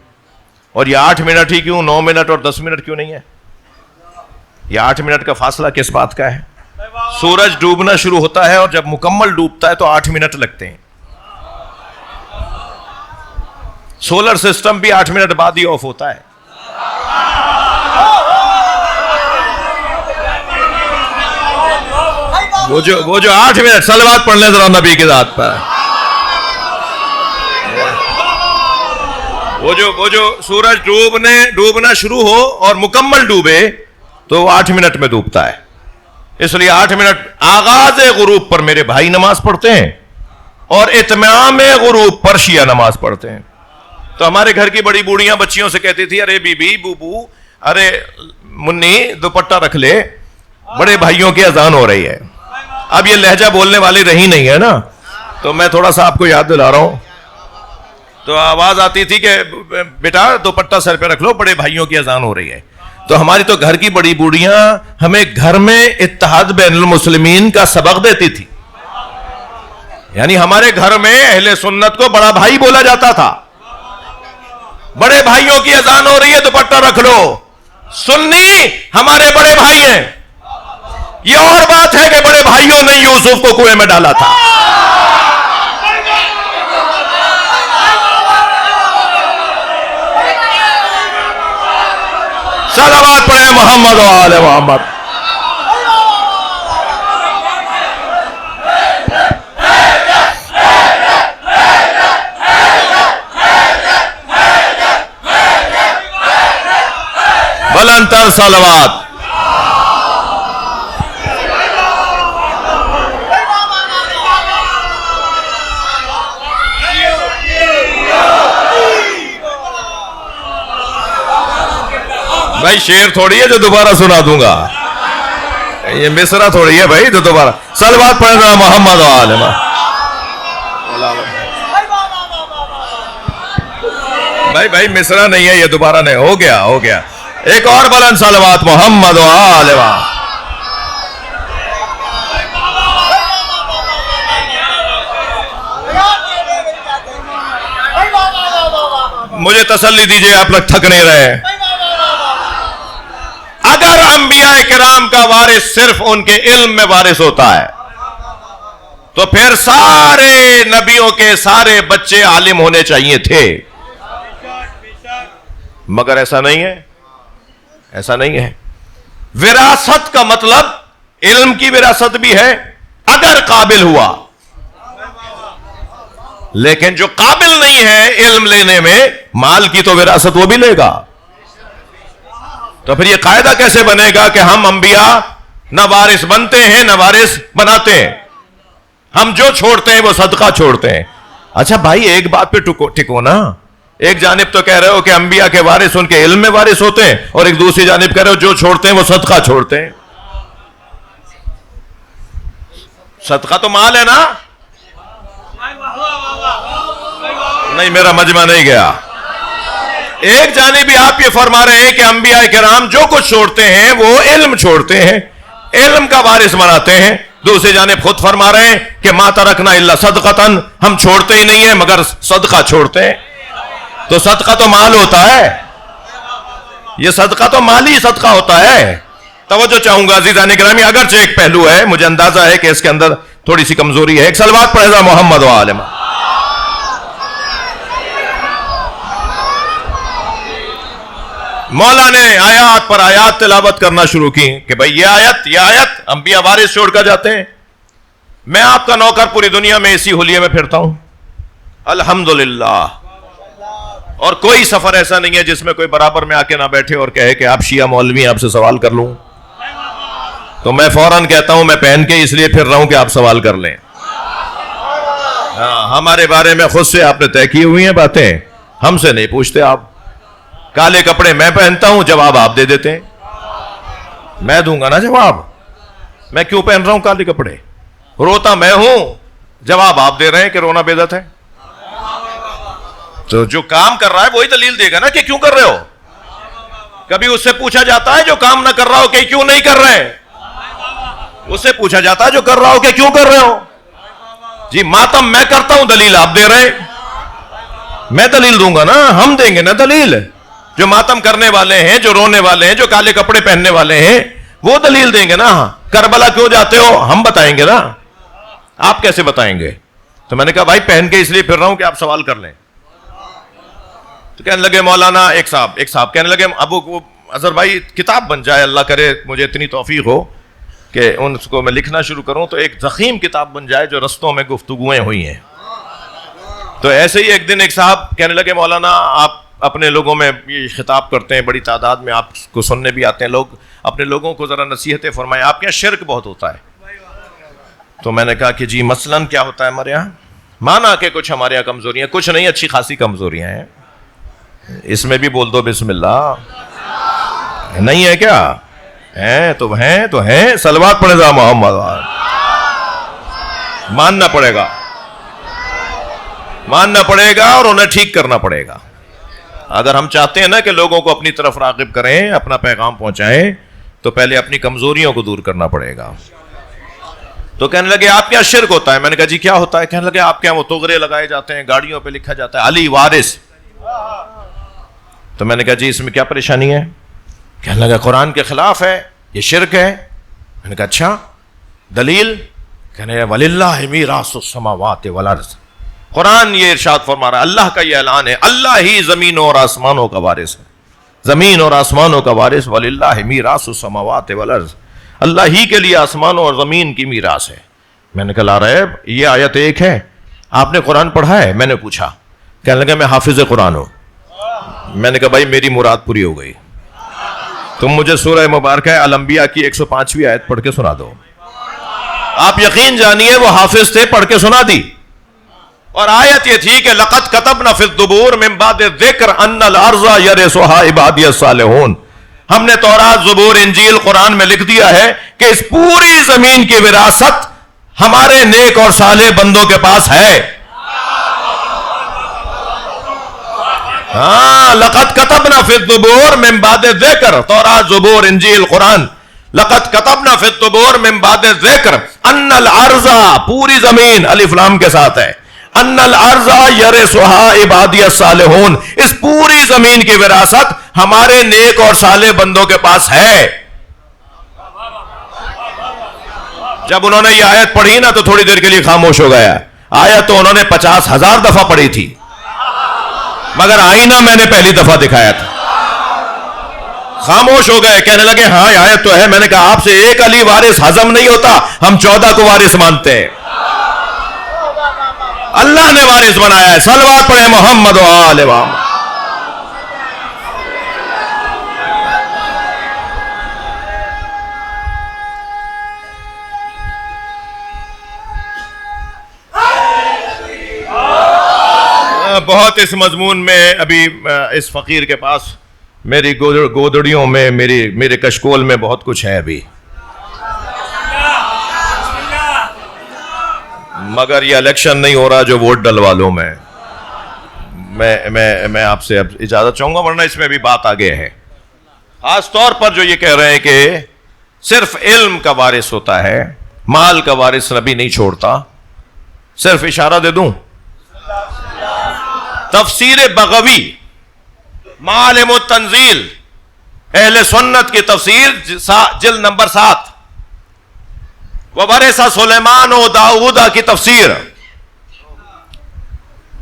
Speaker 2: اور یہ 8 منٹ ہی کیوں, 9 منٹ اور 10 منٹ کیوں نہیں ہے؟ یہ 8 منٹ کا فاصلہ کس بات کا ہے؟ سورج ڈوبنا شروع ہوتا ہے اور جب مکمل ڈوبتا ہے تو 8 منٹ لگتے ہیں. سولر سسٹم بھی 8 منٹ بعد ہی آف ہوتا ہے. وہ جو 8 منٹ, صلوات پڑھ لیں ذرا نبی کی ذات پر. وہ جو سورج ڈوبنا شروع ہو اور مکمل ڈوبے تو وہ 8 منٹ میں ڈوبتا ہے. اس لیے 8 منٹ آغاز غروب پر میرے بھائی نماز پڑھتے ہیں اور اتمام غروب پر شیعہ نماز پڑھتے ہیں. تو ہمارے گھر کی بڑی بوڑھیاں بچیوں سے کہتی تھی ارے بی بی بوبو ارے منی دوپٹہ رکھ لے, بڑے بھائیوں کی اذان ہو رہی ہے. اب یہ لہجہ بولنے والی رہی نہیں ہے نا, تو میں تھوڑا سا آپ کو یاد دلا رہا ہوں. تو آواز آتی تھی کہ بیٹا دوپٹہ سر پہ رکھ لو, بڑے بھائیوں کی اذان ہو رہی ہے. تو ہماری تو گھر کی بڑی بوڑھیاں ہمیں گھر میں اتحاد بین المسلمین کا سبق دیتی تھی. یعنی ہمارے گھر میں اہل سنت کو بڑا بھائی بولا جاتا تھا. بڑے بھائیوں کی اذان ہو رہی ہے, دوپٹہ رکھ لو. سنی ہمارے بڑے بھائی ہیں. یہ اور بات ہے کہ بڑے بھائیوں نے یوسف کو کنویں میں ڈالا تھا. صلوات پڑھے محمد و آل محمد. بلند تر صلوات. بھائی شعر تھوڑی ہے جو دوبارہ سنا دوں گا, یہ مصرع تھوڑی ہے بھائی جو دوبارہ. صلوات پڑھنا محمد و آل محمد. بھائی مصرع نہیں ہے یہ, دوبارہ نہیں. ہو گیا. ایک اور بلند صلوات محمد و آل محمد. مجھے تسلی دیجئے, آپ لوگ تھک نہیں رہے. اگر انبیاء کرام کا وارث صرف ان کے علم میں وارث ہوتا ہے تو پھر سارے نبیوں کے سارے بچے عالم ہونے چاہیے تھے, مگر ایسا نہیں ہے. ایسا نہیں ہے. وراثت کا مطلب علم کی وراثت بھی ہے اگر قابل ہوا, لیکن جو قابل نہیں ہے علم لینے میں, مال کی تو وراثت وہ بھی لے گا. تو پھر یہ قاعدہ کیسے بنے گا کہ ہم انبیاء نہ وارث بنتے ہیں نہ وارث بناتے ہیں, ہم جو چھوڑتے ہیں وہ صدقہ چھوڑتے ہیں. اچھا بھائی ایک بات پہ ٹکو نا. ایک جانب تو کہہ رہے ہو کہ انبیاء کے وارث ان کے علم میں وارث ہوتے ہیں, اور ایک دوسری جانب کہہ رہے ہو جو چھوڑتے ہیں وہ صدقہ چھوڑتے ہیں. صدقہ تو مال ہے نا. نہیں میرا مجمع نہیں گیا. ایک جانب بھی آپ یہ فرما رہے ہیں کہ انبیاء کرام جو کچھ چھوڑتے ہیں وہ علم چھوڑتے ہیں, علم کا وارث بناتے ہیں. دوسری جانب خود فرما رہے ہیں کہ ما ترکنا الا صدقۃ, ہم چھوڑتے ہی نہیں ہیں مگر صدقہ چھوڑتے ہیں. تو صدقہ تو مال ہوتا ہے, یہ صدقہ تو مالی صدقہ ہوتا ہے. توجہ چاہوں گا عزیزان گرامی, اگرچہ ایک پہلو ہے, مجھے اندازہ ہے کہ اس کے اندر تھوڑی سی کمزوری ہے. ایک صلوات پڑھے محمد و آل محمد. مولا نے آیات پر آیات تلاوت کرنا شروع کی کہ بھئی یہ آیت انبیاء وارث چھوڑ کر جاتے ہیں. میں آپ کا نوکر پوری دنیا میں اسی حلیے میں پھرتا ہوں الحمدللہ, اور کوئی سفر ایسا نہیں ہے جس میں کوئی برابر میں آ کے نہ بیٹھے اور کہے کہ آپ شیعہ مولوی آپ سے سوال کر لوں. تو میں فوراً کہتا ہوں میں پہن کے اس لیے پھر رہا ہوں کہ آپ سوال کر لیں. ہمارے بارے میں خود سے آپ نے طے کی ہوئی ہیں باتیں, ہم سے نہیں پوچھتے آپ. کالے کپڑے میں پہنتا ہوں, جواب آپ دے دیتے ہیں. میں دوں گا نا جواب, میں کیوں پہن رہا ہوں کالے کپڑے. روتا میں ہوں, جواب آپ دے رہے ہیں کہ رونا بدعت ہے. تو جو کام کر رہا ہے وہی دلیل دے گا نا کہ کیوں کر رہے ہو. کبھی اس سے پوچھا جاتا ہے جو کام نہ کر رہا ہو کہ کیوں نہیں کر رہے, اس سے پوچھا جاتا ہے جو کر رہا ہو کہ کیوں کر رہے ہو. جی ماتم میں کرتا ہوں, دلیل آپ دے رہے ہیں. میں دلیل دوں گا نا, ہم دیں گے نا دلیل. جو ماتم کرنے والے ہیں, جو رونے والے ہیں, جو کالے کپڑے پہننے والے ہیں, وہ دلیل دیں گے نا. کربلا کیوں جاتے ہو ہم بتائیں گے نا, آپ کیسے بتائیں گے. تو میں نے کہا بھائی پہن کے اس لیے پھر رہا ہوں کہ آپ سوال کر لیں. تو کہنے لگے مولانا, ایک صاحب کہنے لگے ابو اظہر بھائی کتاب بن جائے, اللہ کرے مجھے اتنی توفیق ہو کہ ان کو میں لکھنا شروع کروں, تو ایک ضخیم کتاب بن جائے جو رستوں میں گفتگویں ہوئی ہیں. تو ایسے ہی ایک دن ایک صاحب کہنے لگے مولانا آپ اپنے لوگوں میں یہ خطاب کرتے ہیں, بڑی تعداد میں آپ کو سننے بھی آتے ہیں لوگ, اپنے لوگوں کو ذرا نصیحتیں فرمائیں, آپ کے یہاں شرک بہت ہوتا ہے. تو میں نے کہا کہ جی مثلاً کیا ہوتا ہے ہمارے یہاں. مانا کہ کچھ ہمارے یہاں کمزوریاں، کچھ نہیں، اچھی خاصی کمزوریاں ہیں، اس میں بھی بول دو بسم اللہ. نہیں ہے کیا؟ ہیں تو ہیں. صلوات پڑھے ذا محمد. ماننا پڑے گا اور انہیں ٹھیک کرنا پڑے گا. اگر ہم چاہتے ہیں نا کہ لوگوں کو اپنی طرف راغب کریں، اپنا پیغام پہنچائیں، تو پہلے اپنی کمزوریوں کو دور کرنا پڑے گا. تو کہنے لگے آپ کیا شرک ہوتا ہے؟ میں نے کہا جی کیا ہوتا ہے؟ کہنے لگے آپ کیا وہ تغرے لگائے جاتے ہیں، گاڑیوں پہ لکھا جاتا ہے علی وارث. تو میں نے کہا جی اس میں کیا پریشانی ہے؟ کہنے لگا قرآن کے خلاف ہے، یہ شرک ہے. میں نے کہا اچھا دلیل؟ کہنے لگا وَلِلَّهِ مِيرَاثُ السَّمَاوَاتِ وَالْأَرْضِ. قرآن یہ ارشاد فرما رہا ہے، اللہ کا یہ اعلان ہے، اللہ ہی زمینوں اور آسمانوں کا وارث ہے. زمین اور آسمانوں کا وارث وَلِلَّهِ مِيرَاثُ السَّمَاوَاتِ وَالْأَرْضِ. اللہ ہی کے لیے آسمانوں اور زمین کی میراث ہے. میں نے کہا لا ریب، یہ آیت ایک ہے. آپ نے قرآن پڑھا ہے؟ میں نے پوچھا. کہنے لگا میں حافظ قرآن ہوں. میں نے کہا بھائی میری مراد پوری ہو گئی، تم مجھے سورہ مبارکہ الانبیاء کی 105ویں آیت پڑھ کے سنا دو. آپ یقین جانیے وہ حافظ تھے، پڑھ کے سنا دی. اور آیت یہ تھی کہ لَقَدْ كَتَبْنَا فِي الزُّبُورِ مِن بَعْدِ الذِّكْرِ أَنَّ الْأَرْضَ يَرِثُهَا عِبَادِيَ الصَّالِحُونَ. ہم نے تورات، زبور، انجیل، قرآن میں لکھ دیا ہے کہ اس پوری زمین کی وراثت ہمارے نیک اور صالح بندوں کے پاس ہے. ہاں لقد كتبنا في الزبور من بعد الذکر، تورات، زبور، انجیل، قرآن. لقد كتبنا في الزبور من بعد الذکر ان الارض، پوری زمین الف لام کے ساتھ ہے، ان الارض يرثها عبادی الصالحون، اس پوری زمین کی وراثت ہمارے نیک اور صالح بندوں کے پاس ہے. جب انہوں نے یہ آیت پڑھی نا تو تھوڑی دیر کے لیے خاموش ہو گیا. آیت تو انہوں نے 50,000 دفعہ پڑھی تھی، مگر آئینہ میں نے پہلی دفعہ دکھایا تھا. خاموش ہو گئے، کہنے لگے ہاں یہ آیت تو ہے. میں نے کہا آپ سے ایک علی وارث ہضم نہیں ہوتا، ہم 14 کو وارث مانتے ہیں. اللہ نے وارث بنایا ہے. صلوات پڑھے محمد و آل محمد. بہت اس مضمون میں ابھی اس فقیر کے پاس میری گودڑیوں میں، میرے کشکول میں بہت کچھ ہے ابھی، مگر یہ الیکشن نہیں ہو رہا جو ووٹ ڈلوا لوں. میں آپ سے اب اجازت چاہوں گا، ورنہ اس میں بھی بات آگے ہے. خاص طور پر جو یہ کہہ رہے ہیں کہ صرف علم کا وارث ہوتا ہے، مال کا وارث نبی نہیں چھوڑتا. صرف اشارہ دے دوں، تفسیر بغوی، معالم التنزیل، اہل سنت کی تفسیر، جلد نمبر 7، وَوَرِثَ سُلَيْمَانُ دَاؤُودَ کی تفسیر.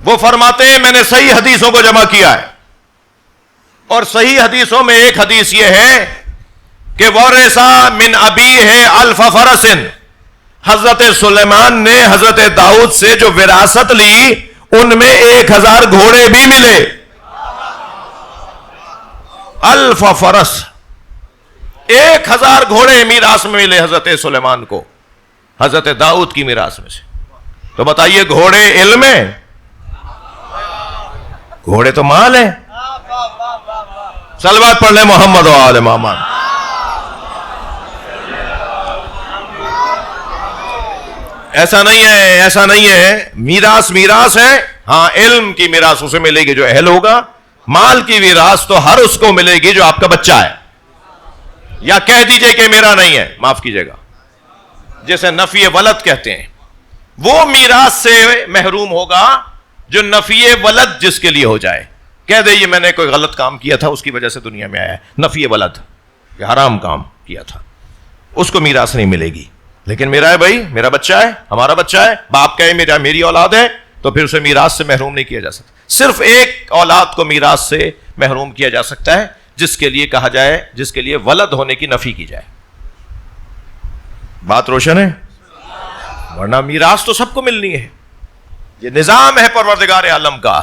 Speaker 2: وہ فرماتے ہیں میں نے صحیح حدیثوں کو جمع کیا ہے، اور صحیح حدیثوں میں ایک حدیث یہ ہے کہ وَرِثَ مِنْ أَبِيهِ أَلْفَ فَرَسٍ، حضرت سلیمان نے حضرت داؤد سے جو وراثت لی ان میں 1000 گھوڑے بھی ملے. الف فرس، 1000 گھوڑے میراث میں ملے حضرت سلیمان کو، حضرت داؤد کی میراث میں سے. تو بتائیے گھوڑے علم ہے؟ گھوڑے تو مال ہے. صلوات پڑھ لیں محمد و آل محمد. ایسا نہیں ہے. میراث ہے. ہاں علم کی میراث اسے ملے گی جو اہل ہوگا. مال کی میراث تو ہر اس کو ملے گی جو آپ کا بچہ ہے. یا کہہ دیجئے کہ میرا نہیں ہے، معاف کیجئے گا، جیسے نفی ولد کہتے ہیں، وہ میراث سے محروم ہوگا جو نفی ولد جس کے لیے ہو جائے. کہہ دے یہ میں نے کوئی غلط کام کیا تھا اس کی وجہ سے دنیا میں آیا ہے، نفی ولد، کہ حرام کام کیا تھا، اس کو میراث نہیں ملے گی. لیکن میرا ہے بھائی، میرا بچہ ہے، ہمارا بچہ ہے، باپ کہے میری اولاد ہے، تو پھر اسے میراث سے محروم نہیں کیا جا سکتا. صرف ایک اولاد کو میراث سے محروم کیا جا سکتا ہے جس کے لیے کہا جائے، جس کے لیے ولد ہونے کی نفی کی جائے. بات روشن ہے؟ ورنہ میراث تو سب کو ملنی ہے. یہ نظام ہے پروردگار عالم کا.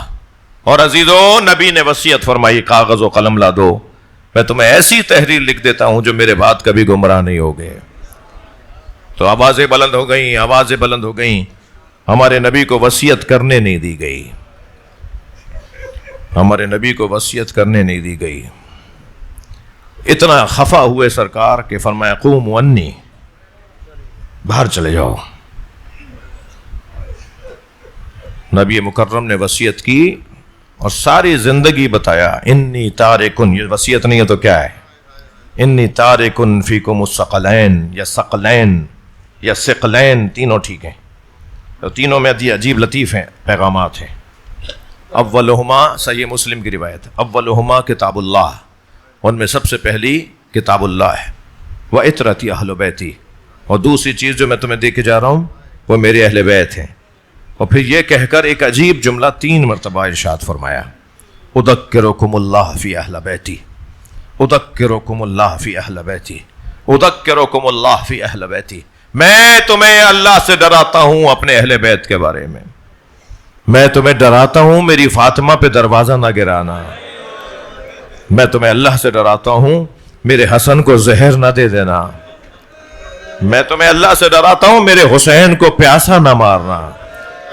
Speaker 2: اور عزیزو، نبی نے وصیت فرمائی کاغذ و قلم لا دو، میں تمہیں ایسی تحریر لکھ دیتا ہوں جو میرے بعد کبھی گمراہ نہیں ہوگے. تو آوازیں بلند ہو گئیں. ہمارے نبی کو وصیت کرنے نہیں دی گئی، ہمارے نبی کو وصیت کرنے نہیں دی گئی۔ اتنا خفا ہوئے سرکار کہ فرمایا قوموا انی، باہر چلے جاؤ۔ نبی مکرم نے وصیت کی اور ساری زندگی بتایا انی تارکن، یہ وصیت نہیں ہے تو کیا ہے، انی تارکن فیکم الثقلین یا ثقلین یا ثقلین، تینوں ٹھیک ہیں، تو تینوں میں عجیب لطیف ہیں پیغامات ہیں۔ اولہما، صحیح مسلم کی روایت، اولہما کتاب اللہ، ان میں سب سے پہلی کتاب اللہ ہے، وعطرتی اہل بیتی، اور دوسری چیز جو میں تمہیں دے کے جا رہا ہوں وہ میرے اہل بیت ہیں۔ اور پھر یہ کہہ کر ایک عجیب جملہ 3 مرتبہ ارشاد فرمایا، اذکرکم اللہ فی اہل بیتی، اذکرکم اللہ فی اہل بیتی، اذکرکم اللہ فی اہل بیتی، میں تمہیں اللہ سے ڈراتا ہوں اپنے اہل بیت کے بارے میں، میں تمہیں ڈراتا ہوں میری فاطمہ پہ دروازہ نہ گرانا، میں تمہیں اللہ سے ڈراتا ہوں میرے حسن کو زہر نہ دے دینا، میں تمہیں اللہ سے ڈراتا ہوں میرے حسین کو پیاسا نہ مارنا،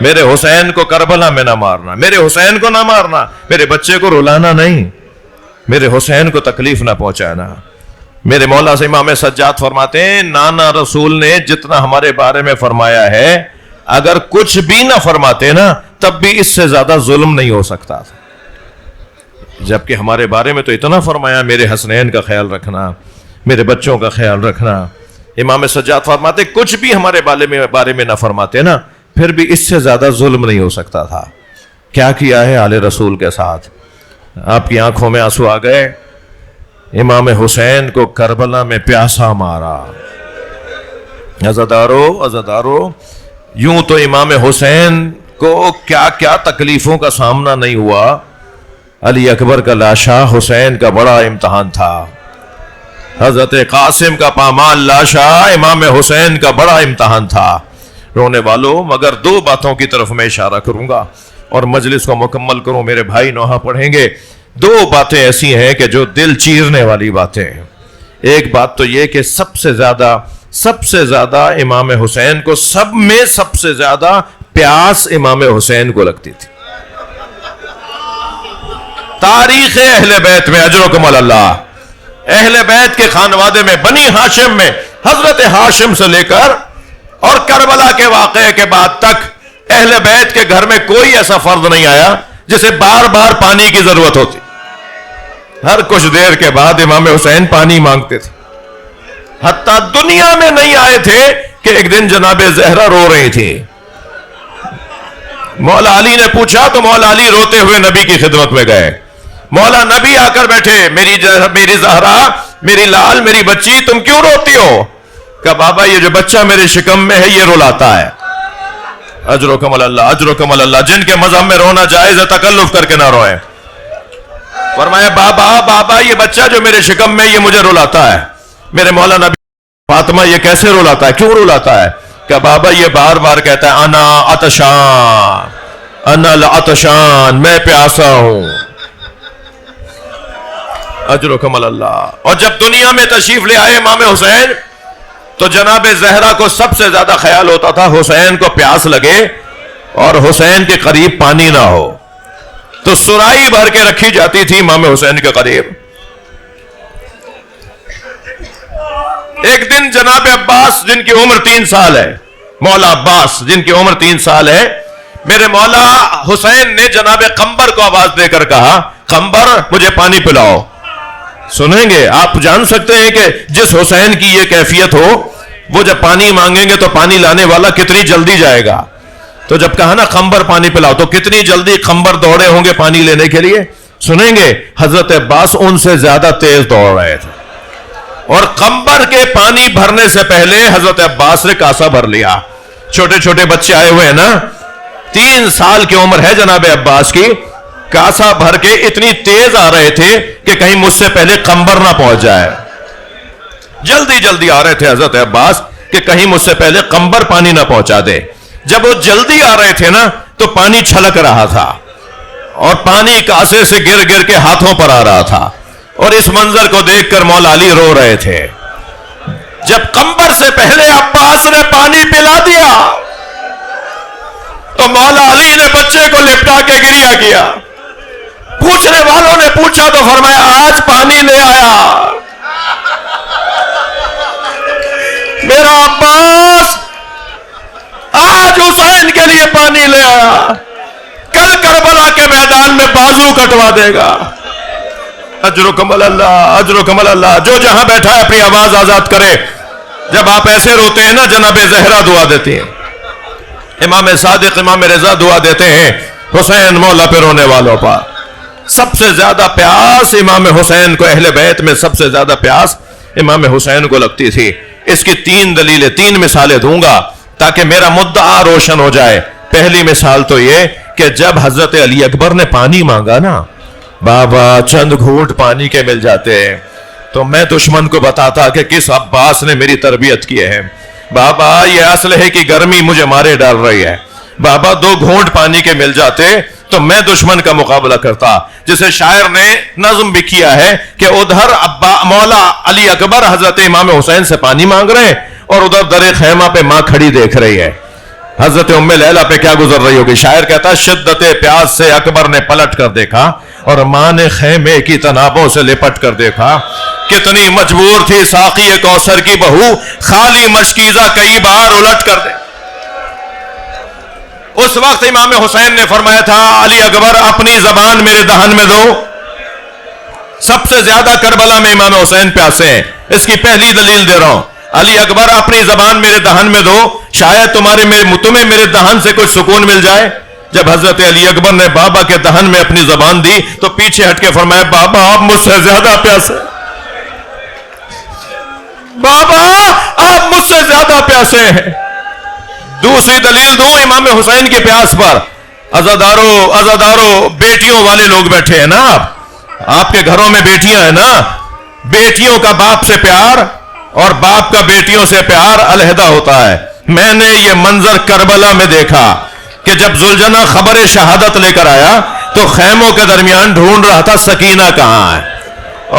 Speaker 2: میرے حسین کو کربلا میں نہ مارنا، میرے حسین کو نہ مارنا، میرے بچے کو رلانا نہیں، میرے حسین کو تکلیف نہ پہنچانا۔ میرے مولا سے امام سجاد فرماتے ہیں نانا رسول نے جتنا ہمارے بارے میں فرمایا ہے اگر کچھ بھی نہ فرماتے نا تب بھی اس سے زیادہ ظلم نہیں ہو سکتا تھا، جبکہ ہمارے بارے میں تو اتنا فرمایا میرے حسنین کا خیال رکھنا، میرے بچوں کا خیال رکھنا۔ امام سجاد فرماتے کچھ بھی ہمارے بارے میں نہ فرماتے نا پھر بھی اس سے زیادہ ظلم نہیں ہو سکتا تھا۔ کیا کیا ہے آل رسول کے ساتھ؟ آپ کی آنکھوں میں آنسو آ گئے، امام حسین کو کربلا میں پیاسا مارا۔ عزادارو، یوں تو امام حسین کو کیا کیا تکلیفوں کا سامنا نہیں ہوا، علی اکبر کا لاشا حسین کا بڑا امتحان تھا، حضرت قاسم کا پامال لاشا امام حسین کا بڑا امتحان تھا۔ رونے والوں، مگر 2 باتوں کی طرف میں اشارہ کروں گا اور مجلس کو مکمل کروں، میرے بھائی نوحہ پڑھیں گے۔ 2 باتیں ایسی ہیں کہ جو دل چیرنے والی باتیں ہیں۔ ایک بات تو یہ کہ سب سے زیادہ امام حسین کو، سب میں سب سے زیادہ پیاس امام حسین کو لگتی تھی۔ تاریخ اہل بیت میں اجرکم اللہ، اہل بیت کے خانوادے میں بنی ہاشم میں حضرت ہاشم سے لے کر اور کربلا کے واقعے کے بعد تک اہل بیت کے گھر میں کوئی ایسا فرد نہیں آیا جسے بار بار پانی کی ضرورت ہوتی۔ ہر کچھ دیر کے بعد امام حسین پانی مانگتے تھے، حتیٰ دنیا میں نہیں آئے تھے کہ ایک دن جناب زہرا رو رہی تھی، مولا علی نے پوچھا تو مولا علی روتے ہوئے نبی کی خدمت میں گئے، مولا نبی آ کر بیٹھے، میری زہرا، میری لال، میری بچی تم کیوں روتی ہو؟ کہ بابا یہ جو بچہ میرے شکم میں ہے یہ رلاتا ہے۔ اجرکم اللہ، اجرکم اللہ، جن کے مذہب میں رونا جائز ہے تکلف کر کے نہ روئے۔ فرمایا بابا یہ بچہ جو میرے شکم میں یہ مجھے رلاتا ہے۔ میرے مولا نبی فاطمہ یہ کیسے رلاتا ہے، کیوں رلاتا ہے؟ کہ بابا یہ بار بار کہتا ہے انا عطشان، انا العطشان، میں پیاسا ہوں۔ اجرکم اللہ۔ اور جب دنیا میں تشریف لے آئے امام حسین تو جناب زہرا کو سب سے زیادہ خیال ہوتا تھا حسین کو پیاس لگے اور حسین کے قریب پانی نہ ہو، تو سرائی بھر کے رکھی جاتی تھی امام حسین کے قریب۔ ایک دن جناب عباس جن کی عمر 3 سال ہے، مولا عباس جن کی عمر 3 سال ہے، میرے مولا حسین نے جناب قمبر کو آواز دے کر کہا قمبر مجھے پانی پلاؤ۔ سنیں گے آپ جان سکتے ہیں کہ جس حسین کی یہ کیفیت ہو وہ جب پانی مانگیں گے تو پانی لانے والا کتنی جلدی جائے گا، تو جب کہا نا قمبر پانی پلاؤ تو کتنی جلدی قمبر دوڑے ہوں گے پانی لینے کے لیے۔ سنیں گے حضرت عباس ان سے زیادہ تیز دوڑ رہے تھے، اور قمبر کے پانی بھرنے سے پہلے حضرت عباس نے کاسا بھر لیا۔ چھوٹے چھوٹے بچے آئے ہوئے ہیں نا، 3 سال کی عمر ہے جناب عباس کی، کاسا بھر کے اتنی تیز آ رہے تھے کہ کہیں مجھ سے پہلے قمبر نہ پہنچ جائے۔ جلدی جلدی آ رہے تھے حضرت عباس کہ کہیں مجھ سے پہلے قمبر پانی نہ پہنچا دے۔ جب وہ جلدی آ رہے تھے نا تو پانی چھلک رہا تھا اور پانی کاسے سے گر گر کے ہاتھوں پر آ رہا تھا، اور اس منظر کو دیکھ کر مولا علی رو رہے تھے۔ جب قمبر سے پہلے عباس نے پانی پلا دیا تو مولا علی نے بچے کو لپٹا کے گریا کیا. پوچھنے والوں نے پوچھا تو فرمایا آج پانی لے آیا میرا عباس, آج حسین کے لیے پانی لے آیا, کل کربلا کے میدان میں بازو کٹوا دے گا. اجرکم اللہ, اجرکم اللہ. جو جہاں بیٹھا ہے اپنی آواز آزاد کرے. جب آپ ایسے روتے ہیں نا, جناب زہرا دعا دیتی ہیں, امام صادق امام رضا دعا دیتے ہیں حسین مولا پہ رونے والوں پر. سب سے زیادہ پیاس امام حسین کو, اہل بیت میں سب سے زیادہ پیاس امام حسین کو لگتی تھی. اس کی 3 دلیلیں, 3 مثالیں دوں گا تاکہ میرا مدعا روشن ہو جائے. پہلی مثال تو یہ کہ جب حضرت علی اکبر نے پانی مانگا نا, بابا چند گھونٹ پانی کے مل جاتے ہیں تو میں دشمن کو بتاتا کہ کس عباس نے میری تربیت کی ہے. بابا یہ اسلحے کی گرمی مجھے مارے ڈال رہی ہے. بابا 2 گھونٹ پانی کے مل جاتے تو میں دشمن کا مقابلہ کرتا. جسے شاعر نے نظم بھی کیا ہے کہ ادھر مولا علی اکبر حضرت امام حسین سے پانی مانگ رہے ہیں اور ادھر در خیمہ پہ ماں کھڑی دیکھ رہی ہے. حضرت ام لیلہ پہ کیا گزر رہی ہوگی. شاعر کہتا شدت پیاس سے اکبر نے پلٹ کر دیکھا اور ماں نے خیمے کی تنابوں سے لپٹ کر دیکھا. کتنی مجبور تھی ساقی کوثر کی بہو, خالی مشکیزہ کئی بار الٹ کر دے. اس وقت امام حسین نے فرمایا تھا علی اکبر اپنی زبان میرے دہن میں دو. سب سے زیادہ کربلا میں امام حسین پیاسے ہیں. اس کی پہلی دلیل دے رہا ہوں, علی اکبر اپنی زبان میرے دہن میں دو, شاید تمہیں میرے دہن سے کچھ سکون مل جائے. جب حضرت علی اکبر نے بابا کے دہن میں اپنی زبان دی تو پیچھے ہٹ کے فرمایا بابا آپ مجھ سے زیادہ پیاسے, بابا آپ مجھ سے زیادہ پیاسے ہیں. دوسری دلیل دوں امام حسین کے پیاس پر. عزادارو بیٹیوں والے لوگ بیٹھے ہیں نا, آپ کے گھروں میں بیٹیاں ہیں نا. بیٹیوں کا باپ سے پیار اور باپ کا بیٹیوں سے پیار علیحدہ ہوتا ہے. میں نے یہ منظر کربلا میں دیکھا کہ جب ذوالجناح خبر شہادت لے کر آیا تو خیموں کے درمیان ڈھونڈ رہا تھا سکینہ کہاں ہے,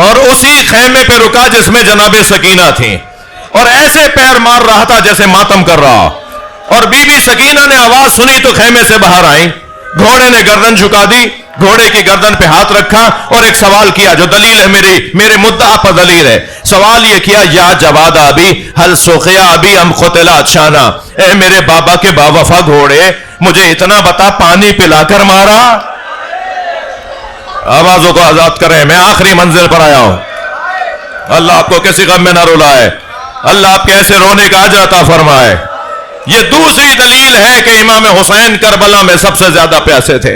Speaker 2: اور اسی خیمے پہ رکا جس میں جناب سکینہ تھی, اور ایسے پیر مار رہا تھا جیسے ماتم کر رہا. اور بی بی سکینہ نے آواز سنی تو خیمے سے باہر آئیں. گھوڑے نے گردن جھکا دی, گھوڑے کی گردن پہ ہاتھ رکھا اور ایک سوال کیا جو دلیل ہے, میرے مدعا پر دلیل ہے. سوال یہ کیا یا جواد ابی حل سقیا ابی ام قتلا شانا, اے میرے بابا کے باوفا گھوڑے مجھے اتنا بتا پانی پلا کر مارا. آوازوں کو آزاد کریں, میں آخری منزل پر آیا ہوں. اللہ آپ کو کسی غم میں نہ رلائے, اللہ آپ کے ایسے رونے کا اجر عطا فرمائے. یہ دوسری دلیل ہے کہ امام حسین کربلا میں سب سے زیادہ پیاسے تھے.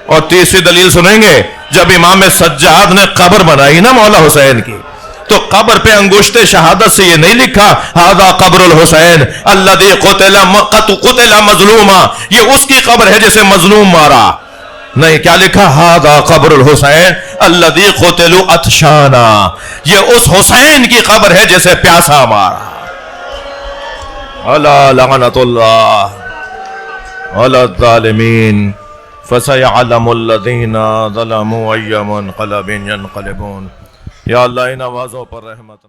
Speaker 2: اور تیسری دلیل سنیں گے, جب امام سجاد نے قبر بنائی نا مولا حسین کی تو قبر پہ انگشت شہادت سے یہ نہیں لکھا ھذا قبر الحسین الذی قتل مظلوما, یہ اس کی قبر ہے جسے مظلوم مارا. نہیں, کیا لکھا ھذا قبر الحسین الذی قتل عطشانا, یہ اس حسین کی قبر ہے جسے پیاسا مارا. الا لعنت اللہ علی الظالمین فسيعلم الذين ظلموا أي منقلب ينقلبون. یا اللہ ان آوازوں پر رحمت